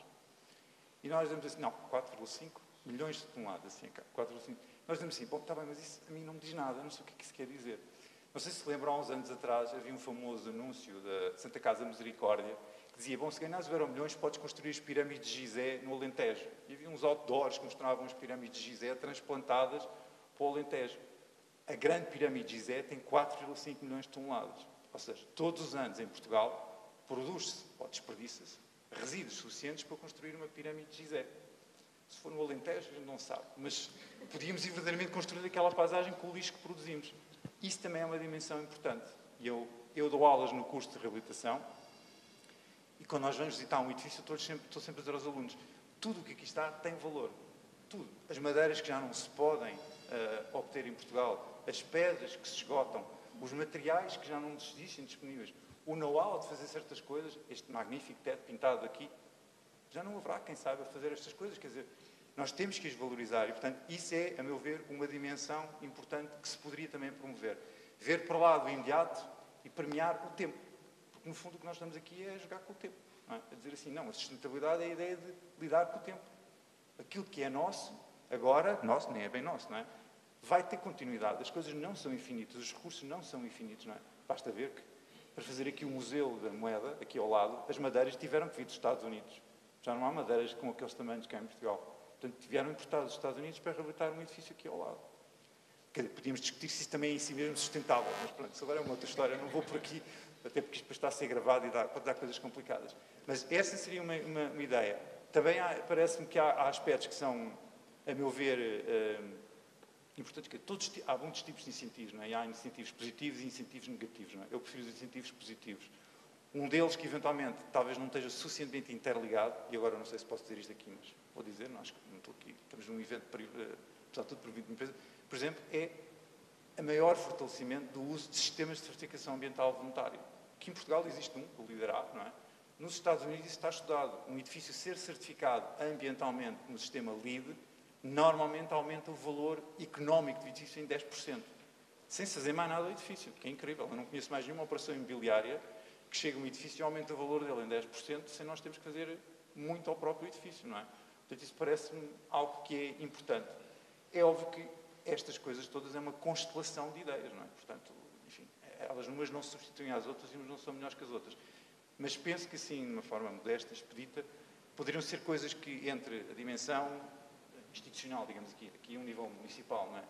E nós dizemos assim, não, 4,5 milhões de toneladas, assim, 4,5. Nós dizemos assim, bom, está bem, mas isso a mim não me diz nada, não sei o que é que isso quer dizer. Não sei se lembram, há uns anos atrás, havia um famoso anúncio da Santa Casa Misericórdia, que dizia, bom, se ganhares o Euromilhões, podes construir as pirâmides de Gizé no Alentejo. E havia uns outdoors que mostravam as pirâmides de Gizé transplantadas para o Alentejo. A grande pirâmide de Gizé tem 4,5 milhões de toneladas. Ou seja, todos os anos em Portugal, produz-se, ou desperdiça-se, resíduos suficientes para construir uma pirâmide de Gizé. Se for no Alentejo, a gente não sabe. Mas podíamos ir verdadeiramente construir aquela paisagem com o lixo que produzimos. Isso também é uma dimensão importante. E eu dou aulas no curso de reabilitação e quando nós vamos visitar um edifício, estou sempre a dizer aos alunos, tudo o que aqui está tem valor. Tudo. As madeiras que já não se podem obter em Portugal, as pedras que se esgotam, os materiais que já não existem disponíveis, o know-how de fazer certas coisas, este magnífico teto pintado aqui, já não haverá quem saiba fazer estas coisas. Quer dizer, nós temos que as valorizar e, portanto, isso é, a meu ver, uma dimensão importante que se poderia também promover. Ver para lá do imediato e premiar o tempo. Porque, no fundo, o que nós estamos aqui é jogar com o tempo. Não é? A dizer assim, não, a sustentabilidade é a ideia de lidar com o tempo. Aquilo que é nosso, agora, nosso, nem é bem nosso, não é? Vai ter continuidade. As coisas não são infinitas, os recursos não são infinitos, não é? Basta ver que, para fazer aqui o Museu da Moeda, aqui ao lado, as madeiras tiveram que vir dos Estados Unidos. Já não há madeiras com aqueles tamanhos cá em Portugal. Portanto, tiveram importados dos Estados Unidos para reabilitar um edifício aqui ao lado. Quer dizer, podíamos discutir se isso também é em si mesmo sustentável, mas pronto, isso agora é uma outra história, não vou por aqui, até porque isto depois está a ser gravado e pode dar coisas complicadas. Mas essa seria uma ideia. Também parece-me que há aspectos que são, a meu ver, importantes, que há muitos tipos de incentivos, não é? E há incentivos positivos e incentivos negativos, não é? Eu prefiro os incentivos positivos. Um deles que, eventualmente, talvez não esteja suficientemente interligado, e agora não sei se posso dizer isto aqui, mas vou dizer, não, acho que não estou aqui, estamos num evento, apesar de tudo, proibido de empresa, por exemplo, é a maior fortalecimento do uso de sistemas de certificação ambiental voluntário, que em Portugal existe o Liderado, não é? Nos Estados Unidos isso está estudado. Um edifício ser certificado ambientalmente no sistema LEED, normalmente aumenta o valor económico do edifício em 10%, sem se fazer mais nada ao edifício, que é incrível. Eu não conheço mais nenhuma operação imobiliária que chegue a um edifício e aumenta o valor dele em 10%, sem nós termos que fazer muito ao próprio edifício, não é? Portanto, isso parece-me algo que é importante. É óbvio que estas coisas todas é uma constelação de ideias, não é? Portanto, enfim, elas umas não se substituem às outras e umas não são melhores que as outras. Mas penso que, assim, de uma forma modesta, expedita, poderiam ser coisas que, entre a dimensão institucional, digamos aqui a um nível municipal, não é?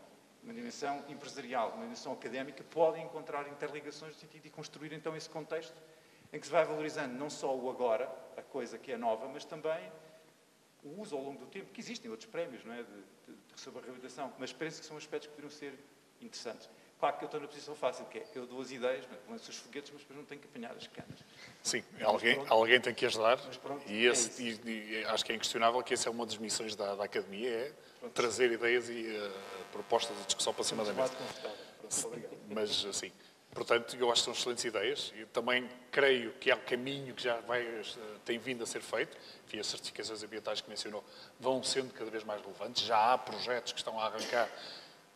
Uma dimensão empresarial, uma dimensão académica, podem encontrar interligações no sentido de construir, então, esse contexto em que se vai valorizando não só o agora, a coisa que é nova, mas também o uso ao longo do tempo, que existem outros prémios, não é? Sobre a reabilitação, mas penso que são aspectos que poderiam ser interessantes. Claro que eu estou na posição fácil, que é, eu dou as ideias, lanço os foguetes, mas depois não tenho que apanhar as canas. Sim, alguém tem que ajudar, pronto, e acho que é inquestionável que essa é uma das missões da Academia, é trazer ideias e propostas de discussão para cima da mesa. Mas, assim, portanto, eu acho que são excelentes ideias, e também creio que há um caminho que já tem vindo a ser feito. Enfim, as certificações ambientais que mencionou vão sendo cada vez mais relevantes, já há projetos que estão a arrancar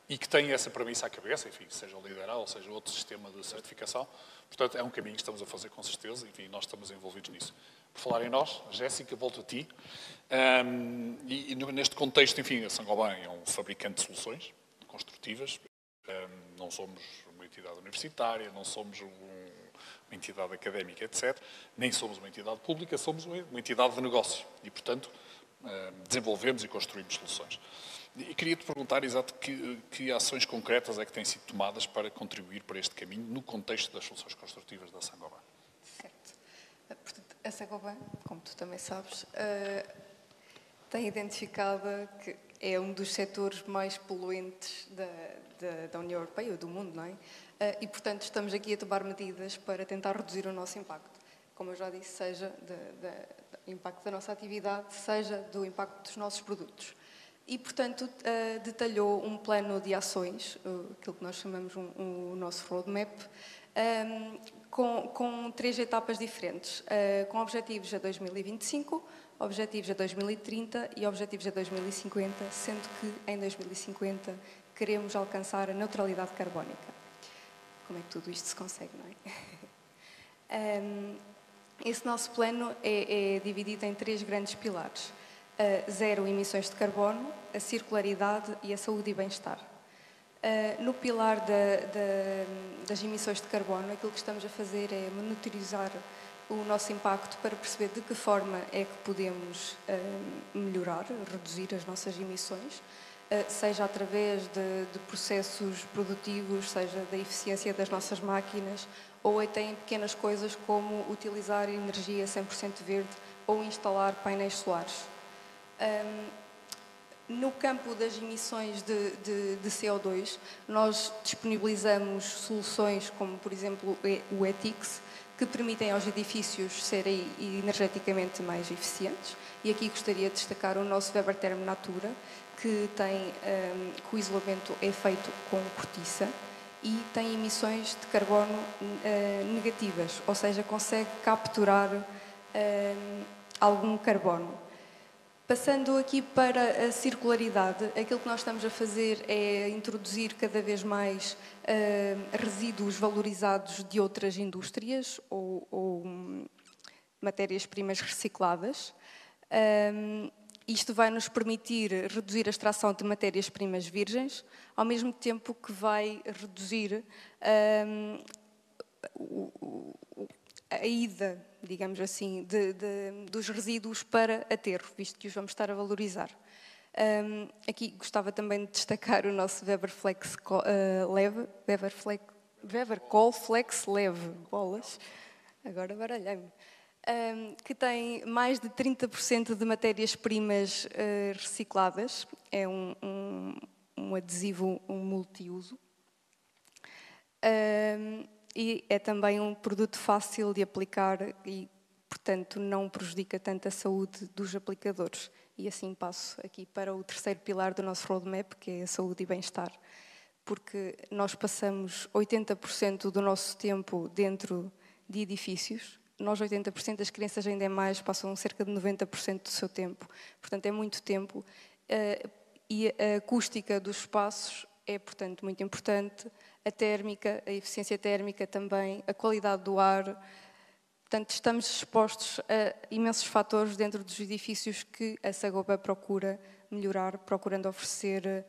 e que têm essa premissa à cabeça, enfim, seja o Liderado ou seja outro sistema de certificação. Portanto, é um caminho que estamos a fazer com certeza, enfim, nós estamos envolvidos nisso. Por falar em nós, Jéssica, volto a ti. E neste contexto, enfim, a Saint-Gobain é um fabricante de soluções construtivas. Não somos uma entidade universitária, não somos uma entidade académica, etc. Nem somos uma entidade pública, somos uma entidade de negócio. E, portanto, desenvolvemos e construímos soluções. E queria-te perguntar, exato, que ações concretas é que têm sido tomadas para contribuir para este caminho no contexto das soluções construtivas da Saint-Gobain? Certo. Portanto, a Saint-Gobain, como tu também sabes, tem identificado que é um dos setores mais poluentes da União Europeia, do mundo, não é? E, portanto, estamos aqui a tomar medidas para tentar reduzir o nosso impacto. Como eu já disse, seja do impacto da nossa atividade, seja do impacto dos nossos produtos. E, portanto, detalhou um plano de ações, aquilo que nós chamamos o nosso roadmap, com 3 etapas diferentes, com objetivos a 2025, objetivos a 2030 e objetivos a 2050, sendo que em 2050 queremos alcançar a neutralidade carbónica. Como é que tudo isto se consegue, não é? Esse nosso plano é dividido em 3 grandes pilares. 0 emissões de carbono, a circularidade e a saúde e bem-estar. No pilar das emissões de carbono, aquilo que estamos a fazer é monitorizar o nosso impacto para perceber de que forma é que podemos melhorar, reduzir as nossas emissões, seja através de processos produtivos, seja da eficiência das nossas máquinas, ou até em pequenas coisas como utilizar energia 100% verde ou instalar painéis solares. No campo das emissões de CO2, nós disponibilizamos soluções como, por exemplo, o ETICS, que permitem aos edifícios serem energeticamente mais eficientes. E aqui gostaria de destacar o nosso Weber Therm Natura, que o isolamento é feito com cortiça e tem emissões de carbono negativas, ou seja, consegue capturar algum carbono. Passando aqui para a circularidade, aquilo que nós estamos a fazer é introduzir cada vez mais resíduos valorizados de outras indústrias ou matérias-primas recicladas. Isto vai nos permitir reduzir a extração de matérias-primas virgens, ao mesmo tempo que vai reduzir a ida, digamos assim, dos resíduos para aterro, visto que os vamos estar a valorizar. Aqui gostava também de destacar o nosso Weber Flex Leve, Weber Col Flex Leve, bolas, agora baralhei-me, que tem mais de 30% de matérias-primas recicladas, é um adesivo multiuso. E é também um produto fácil de aplicar e, portanto, não prejudica tanto a saúde dos aplicadores. E assim passo aqui para o terceiro pilar do nosso roadmap, que é a saúde e bem-estar. Porque nós passamos 80% do nosso tempo dentro de edifícios. Nós, 80%, as crianças ainda é mais, passam cerca de 90% do seu tempo. Portanto, é muito tempo. E a acústica dos espaços é, portanto, muito importante. A térmica, a eficiência térmica também, a qualidade do ar. Portanto, estamos expostos a imensos fatores dentro dos edifícios que a Sagoba procura melhorar, procurando oferecer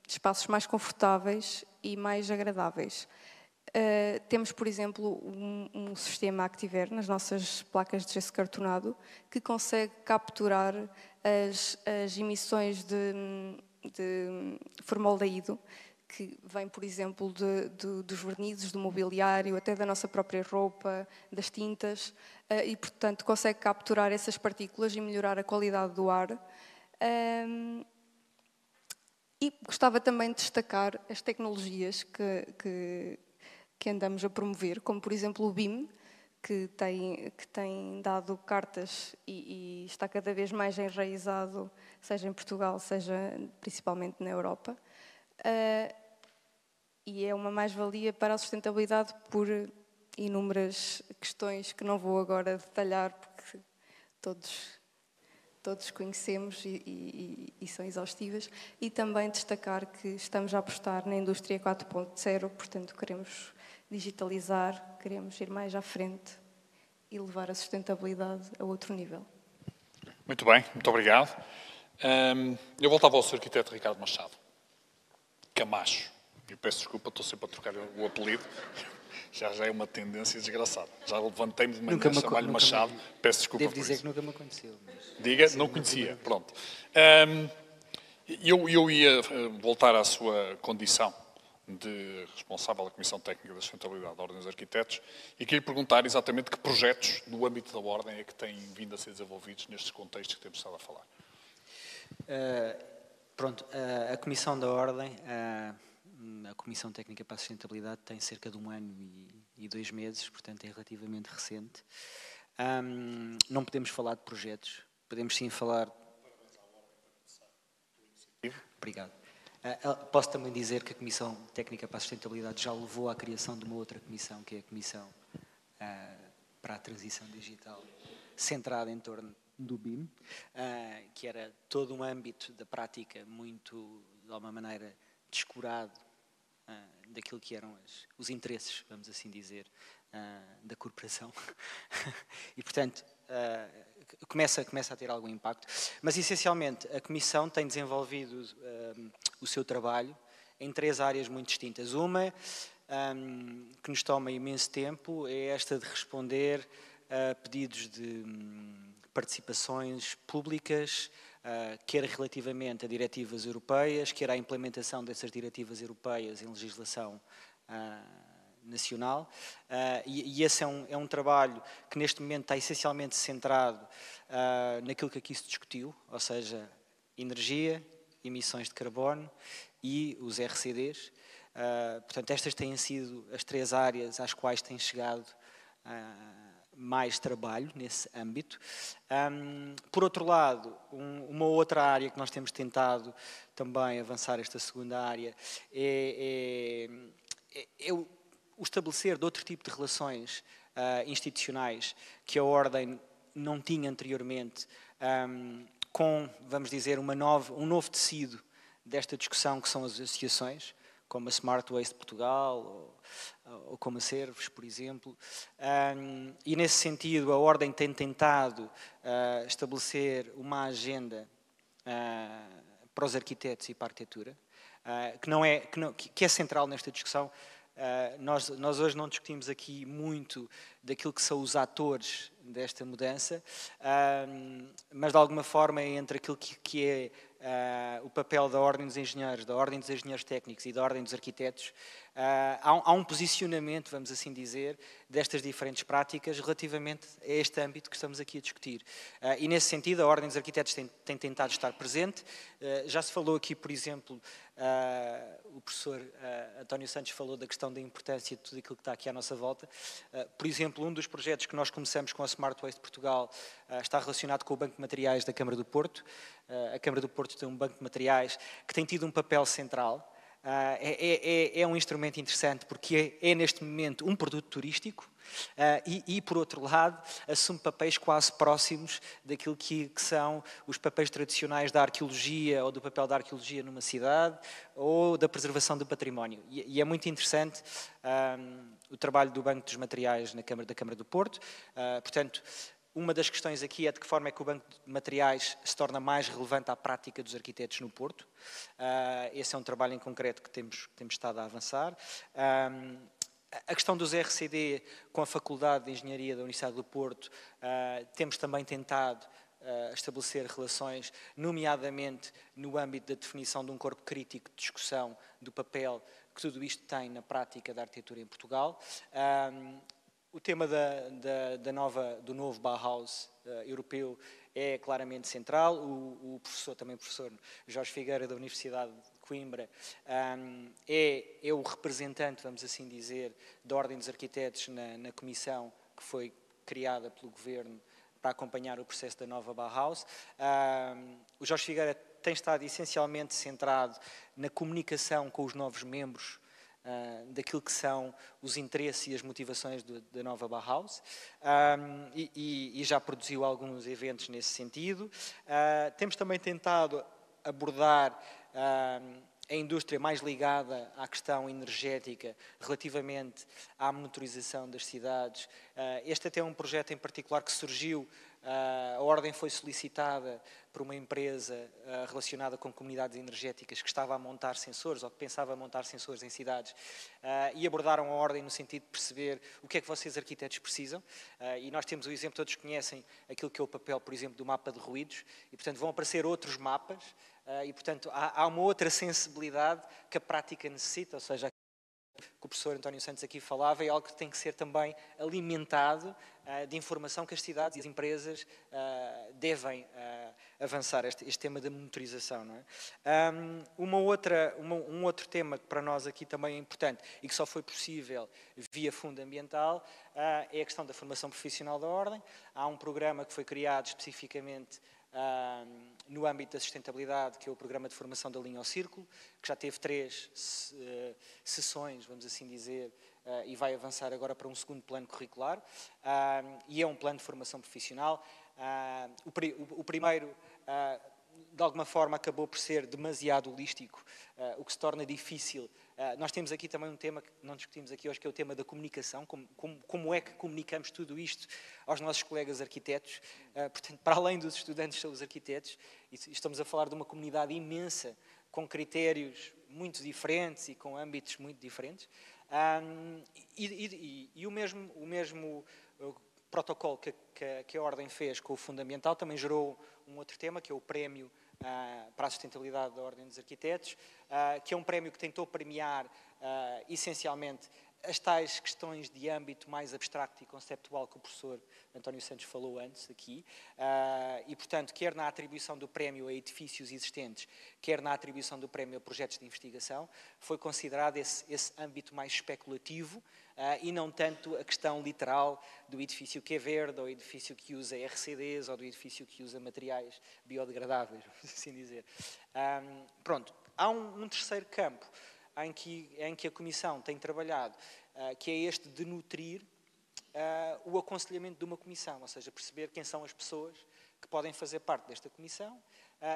espaços mais confortáveis e mais agradáveis. Temos, por exemplo, um sistema Activer nas nossas placas de gesso cartonado que consegue capturar as emissões de formaldeído que vem, por exemplo, dos vernizes, do mobiliário, até da nossa própria roupa, das tintas, e, portanto, consegue capturar essas partículas e melhorar a qualidade do ar. E gostava também de destacar as tecnologias que andamos a promover, como, por exemplo, o BIM, que tem dado cartas e está cada vez mais enraizado, seja em Portugal, seja principalmente na Europa. E é uma mais-valia para a sustentabilidade por inúmeras questões que não vou agora detalhar, porque todos conhecemos e são exaustivas. E também destacar que estamos a apostar na indústria 4.0, portanto queremos digitalizar, queremos ir mais à frente e levar a sustentabilidade a outro nível. Muito bem, muito obrigado. Eu voltava ao Sr. Arquiteto Ricardo Machado. Camacho. Eu peço desculpa, estou sempre a trocar o apelido. Já é uma tendência desgraçada. Já levantei-me de manhã a chamar-lhe Machado. Peço desculpa por isso. Devo dizer que nunca me aconteceu. Mas... Diga, não conhecia. Pronto. Eu ia voltar à sua condição de responsável da Comissão Técnica da Sustentabilidade da Ordem dos Arquitetos e queria perguntar exatamente que projetos no âmbito da Ordem é que têm vindo a ser desenvolvidos nestes contextos que temos estado a falar. A Comissão da Ordem, a Comissão Técnica para a Sustentabilidade tem cerca de 1 ano e 2 meses, portanto é relativamente recente. Não podemos falar de projetos, podemos sim falar... Obrigado. Posso também dizer que a Comissão Técnica para a Sustentabilidade já levou à criação de uma outra comissão, que é a Comissão para a Transição Digital, centrada em torno do BIM, que era todo um âmbito da prática muito, de alguma maneira, descurado daquilo que eram os interesses, vamos assim dizer, da corporação. E, portanto, começa a ter algum impacto. Mas, essencialmente, a Comissão tem desenvolvido o seu trabalho em 3 áreas muito distintas. Uma, que nos toma imenso tempo, é esta de responder a pedidos de participações públicas, quer relativamente a diretivas europeias, quer à implementação dessas diretivas europeias em legislação nacional. E esse é um trabalho que neste momento está essencialmente centrado naquilo que aqui se discutiu, ou seja, energia, emissões de carbono e os RCDs. Portanto, estas têm sido as 3 áreas às quais tem chegado mais trabalho nesse âmbito. Por outro lado, uma outra área que nós temos tentado também avançar, esta segunda área, é o estabelecer de outro tipo de relações institucionais que a Ordem não tinha anteriormente, com, vamos dizer, um novo tecido desta discussão, que são as associações, como a Smart Waste Portugal, ou como a Servos, por exemplo. E nesse sentido a Ordem tem tentado estabelecer uma agenda para os arquitetos e para a arquitetura, que é central nesta discussão. Nós hoje não discutimos aqui muito daquilo que são os atores desta mudança, mas de alguma forma entre aquilo que é o papel da Ordem dos Engenheiros, da Ordem dos Engenheiros Técnicos e da Ordem dos Arquitetos, há um posicionamento, vamos assim dizer, destas diferentes práticas relativamente a este âmbito que estamos aqui a discutir. E nesse sentido a Ordem dos Arquitetos tem tentado estar presente. Já se falou aqui, por exemplo, o professor António Santos falou da questão da importância de tudo aquilo que está aqui à nossa volta. Por exemplo, um dos projetos que nós começamos com a Smart Waste Portugal está relacionado com o Banco de Materiais da Câmara do Porto. A Câmara do Porto tem um banco de materiais que tem tido um papel central. É um instrumento interessante porque é neste momento um produto turístico e, por outro lado, assume papéis quase próximos daquilo que são os papéis tradicionais da arqueologia ou do papel da arqueologia numa cidade ou da preservação do património. E é muito interessante o trabalho do Banco dos Materiais da Câmara do Porto. Portanto, uma das questões aqui é de que forma é que o Banco de Materiais se torna mais relevante à prática dos arquitetos no Porto. Esse é um trabalho em concreto que temos estado a avançar. A questão dos RCD com a Faculdade de Engenharia da Universidade do Porto, temos também tentado estabelecer relações, nomeadamente no âmbito da definição de um corpo crítico de discussão do papel que tudo isto tem na prática da arquitetura em Portugal. O tema do novo Bauhaus europeu é claramente central. O professor Jorge Figueira, da Universidade de Coimbra, é o representante, vamos assim dizer, da Ordem dos Arquitetos na comissão que foi criada pelo Governo para acompanhar o processo da nova Bauhaus. O Jorge Figueira tem estado essencialmente centrado na comunicação com os novos membros daquilo que são os interesses e as motivações da nova Bauhaus, e já produziu alguns eventos nesse sentido. Temos também tentado abordar a indústria mais ligada à questão energética relativamente à monitorização das cidades. Este até é um projeto em particular que surgiu, a Ordem foi solicitada por uma empresa relacionada com comunidades energéticas que estava a montar sensores, ou que pensava montar sensores em cidades, e abordaram a Ordem no sentido de perceber o que é que vocês arquitetos precisam, e nós temos o exemplo, todos conhecem aquilo que é o papel, por exemplo, do mapa de ruídos, e portanto vão aparecer outros mapas, e portanto há uma outra sensibilidade que a prática necessita, ou seja, que o professor António Santos aqui falava, é algo que tem que ser também alimentado de informação que as cidades e as empresas devem avançar, este tema da monitorização. Não é? Um outro tema que para nós aqui também é importante e que só foi possível via fundo ambiental é a questão da formação profissional da Ordem. Há um programa que foi criado especificamente no âmbito da sustentabilidade, que é o Programa de Formação da Linha ao Círculo, que já teve 3 sessões, vamos assim dizer, e vai avançar agora para um segundo plano curricular, e é um plano de formação profissional. O primeiro, de alguma forma, acabou por ser demasiado holístico, o que se torna difícil. Nós temos aqui também um tema que não discutimos aqui hoje, que é o tema da comunicação, como é que comunicamos tudo isto aos nossos colegas arquitetos. Portanto, para além dos estudantes, são os arquitetos, e estamos a falar de uma comunidade imensa, com critérios muito diferentes e com âmbitos muito diferentes. E o mesmo protocolo que a Ordem fez com o Fundo Ambiental também gerou um outro tema, que é o Prémio para a Sustentabilidade da Ordem dos Arquitetos, que é um prémio que tentou premiar essencialmente as tais questões de âmbito mais abstracto e conceptual que o professor António Santos falou antes aqui, e, portanto, quer na atribuição do prémio a edifícios existentes, quer na atribuição do prémio a projetos de investigação, foi considerado esse âmbito mais especulativo e não tanto a questão literal do edifício que é verde, ou edifício que usa RCDs, ou do edifício que usa materiais biodegradáveis, vamos assim dizer. Pronto, há um terceiro campo em que a Comissão tem trabalhado, que é este de nutrir o aconselhamento de uma comissão, ou seja, perceber quem são as pessoas que podem fazer parte desta comissão,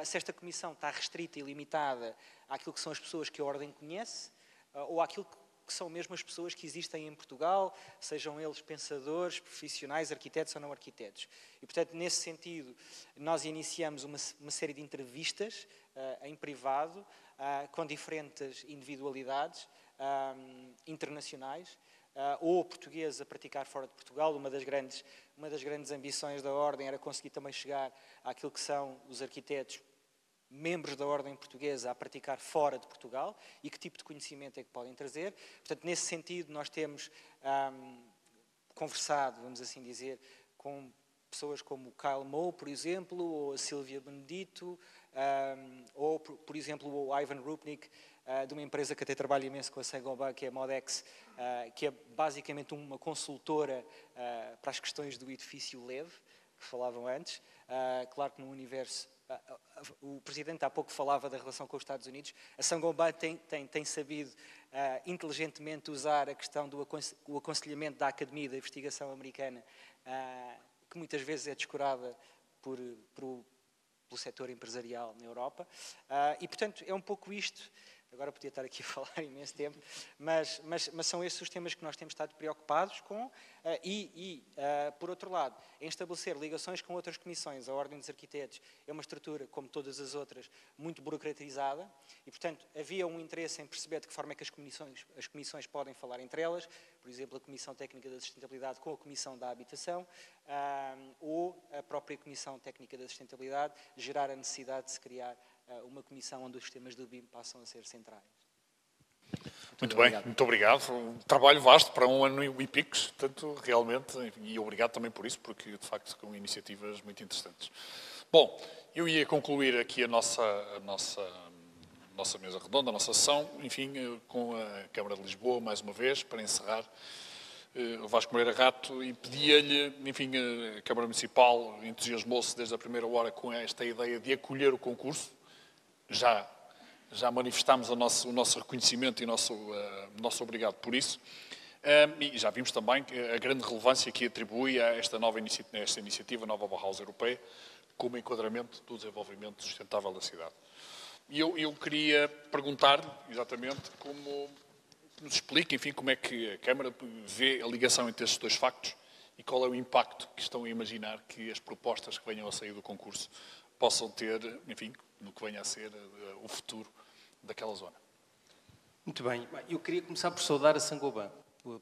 se esta comissão está restrita e limitada àquilo que são as pessoas que a Ordem conhece, ou àquilo que são mesmo as pessoas que existem em Portugal, sejam eles pensadores, profissionais, arquitetos ou não arquitetos. E, portanto, nesse sentido, nós iniciamos uma série de entrevistas em privado, com diferentes individualidades internacionais, ou portugueses a praticar fora de Portugal. Uma das grandes ambições da Ordem era conseguir também chegar àquilo que são os arquitetos membros da Ordem Portuguesa a praticar fora de Portugal e que tipo de conhecimento é que podem trazer. Portanto, nesse sentido, nós temos conversado, vamos assim dizer, com pessoas como o Kyle Moe, por exemplo, ou a Silvia Benedito, ou, por exemplo, o Ivan Rupnik, de uma empresa que até trabalha imenso com a Saint-Gobain, que é a Modex, que é basicamente uma consultora para as questões do edifício leve, que falavam antes. Claro que no universo... O Presidente há pouco falava da relação com os Estados Unidos. A Saint-Gobain tem sabido inteligentemente usar a questão do aconselhamento da Academia da Investigação Americana, que muitas vezes é descurada pelo setor empresarial na Europa. E, portanto, é um pouco isto. Agora podia estar aqui a falar imenso tempo, mas são estes os temas que nós temos estado preocupados com por outro lado, em estabelecer ligações com outras comissões. A Ordem dos Arquitetos é uma estrutura, como todas as outras, muito burocratizada e, portanto, havia um interesse em perceber de que forma é que as comissões podem falar entre elas, por exemplo, a Comissão Técnica da Sustentabilidade com a Comissão da Habitação, ou a própria Comissão Técnica da Sustentabilidade gerar a necessidade de se criar uma comissão onde os temas do BIM passam a ser centrais. Muito bem, muito obrigado. Um trabalho vasto para 1 ano e picos, portanto, realmente, e obrigado também por isso, porque, de facto, com iniciativas muito interessantes. Bom, eu ia concluir aqui a nossa mesa redonda, a nossa sessão, enfim, com a Câmara de Lisboa, mais uma vez, para encerrar. O Vasco Moreira Rato, e pedia-lhe, enfim, a Câmara Municipal entusiasmou-se desde a primeira hora com esta ideia de acolher o concurso. Já manifestámos o nosso reconhecimento e o nosso obrigado por isso. E já vimos também a grande relevância que atribui a esta iniciativa, a Nova Bauhaus Europeia, como enquadramento do desenvolvimento sustentável da cidade. E eu queria perguntar-lhe, exatamente, como nos explica, enfim, como é que a Câmara vê a ligação entre estes dois factos e qual é o impacto que estão a imaginar que as propostas que venham a sair do concurso possam ter, enfim, no que venha a ser o futuro daquela zona. Muito bem. Eu queria começar por saudar a Saint-Gobain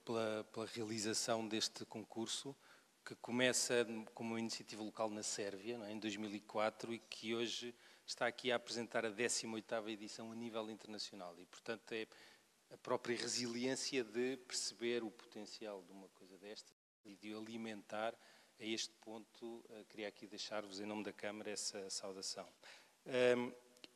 pela realização deste concurso, que começa como uma iniciativa local na Sérvia, não é, em 2004, e que hoje está aqui a apresentar a 18ª edição a nível internacional. E, portanto, é a própria resiliência de perceber o potencial de uma coisa desta e de alimentar a este ponto. Queria aqui deixar-vos, em nome da Câmara, essa saudação.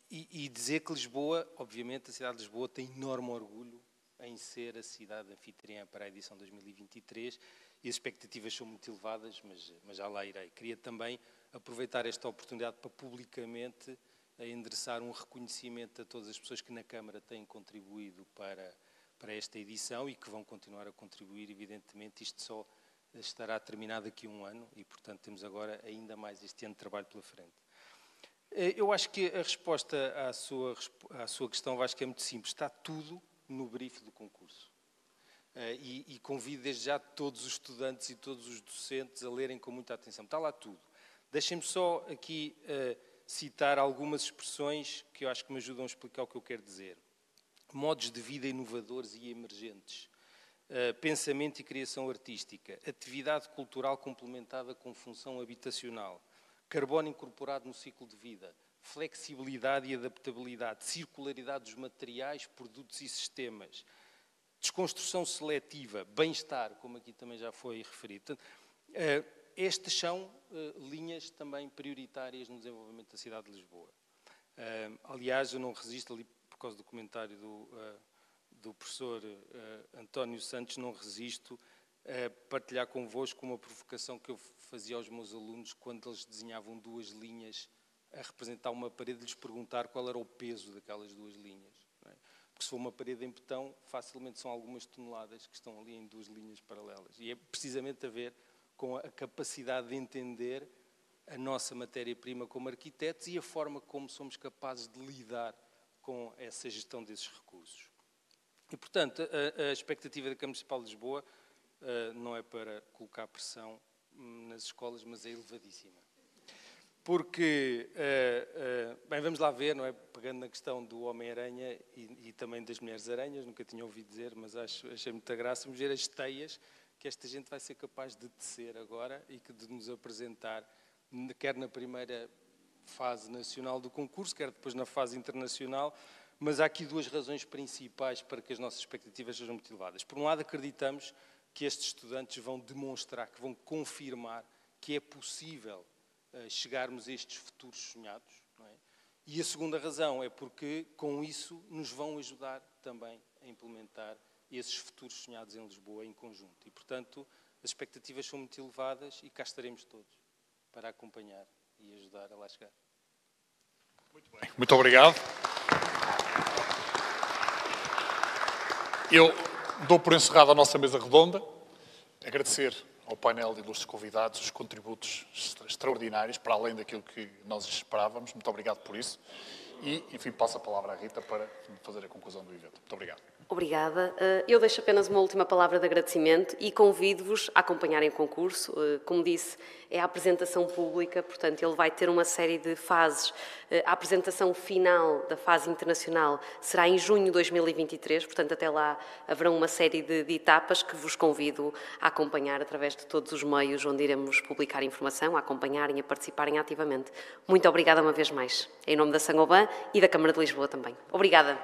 E dizer que Lisboa, obviamente, a cidade de Lisboa tem enorme orgulho em ser a cidade anfitriã para a edição 2023 e as expectativas são muito elevadas, mas já lá irei. Queria também aproveitar esta oportunidade para publicamente endereçar um reconhecimento a todas as pessoas que na Câmara têm contribuído para esta edição e que vão continuar a contribuir, evidentemente. Isto só estará terminado daqui a 1 ano e, portanto, temos agora ainda mais este ano de trabalho pela frente. Eu acho que a resposta à sua questão, acho que é muito simples. Está tudo no brief do concurso. E convido desde já todos os estudantes e todos os docentes a lerem com muita atenção. Está lá tudo. Deixem-me só aqui citar algumas expressões que eu acho que me ajudam a explicar o que eu quero dizer. Modos de vida inovadores e emergentes. Pensamento e criação artística. Atividade cultural complementada com função habitacional. Carbono incorporado no ciclo de vida. Flexibilidade e adaptabilidade. Circularidade dos materiais, produtos e sistemas. desconstrução seletiva, bem-estar, como aqui também já foi referido. Estas são linhas também prioritárias no desenvolvimento da cidade de Lisboa. Aliás, eu não resisto ali, por causa do comentário do professor António Santos, não resisto a partilhar convosco uma provocação que eu fazia aos meus alunos quando eles desenhavam duas linhas a representar uma parede, lhes perguntar qual era o peso daquelas duas linhas. Não é? Porque se for uma parede em betão, facilmente são algumas toneladas que estão ali em duas linhas paralelas. E é precisamente a ver com a capacidade de entender a nossa matéria-prima como arquitetos e a forma como somos capazes de lidar com essa gestão desses recursos. E, portanto, a expectativa da Câmara Municipal de Lisboa não é para colocar pressão nas escolas, mas é elevadíssima. Porque, bem, vamos lá ver, não é? Pegando na questão do Homem-Aranha e também das Mulheres-Aranhas, nunca tinha ouvido dizer, mas achei muita graça, vamos ver as teias que esta gente vai ser capaz de tecer agora e que de nos apresentar, quer na primeira fase nacional do concurso, quer depois na fase internacional, mas há aqui duas razões principais para que as nossas expectativas sejam muito elevadas. Por um lado, acreditamos que estes estudantes vão demonstrar, que vão confirmar que é possível chegarmos a estes futuros sonhados, não é? E a segunda razão é porque, com isso, nos vão ajudar também a implementar esses futuros sonhados em Lisboa em conjunto. E, portanto, as expectativas são muito elevadas e cá estaremos todos para acompanhar e ajudar a lá chegar. Muito bem. Muito obrigado. Eu dou por encerrada a nossa mesa redonda. Agradecer ao painel de ilustres convidados os contributos extraordinários, para além daquilo que nós esperávamos. Muito obrigado por isso. E, enfim, passo a palavra à Rita para fazer a conclusão do evento. Muito obrigado. Obrigada. Eu deixo apenas uma última palavra de agradecimento e convido-vos a acompanharem o concurso. Como disse, é a apresentação pública, portanto, ele vai ter uma série de fases. A apresentação final da fase internacional será em junho de 2023, portanto, até lá haverá uma série de etapas que vos convido a acompanhar através de todos os meios onde iremos publicar informação, a acompanharem, a participarem ativamente. Muito obrigada uma vez mais, em nome da Saint-Gobain e da Câmara de Lisboa também. Obrigada.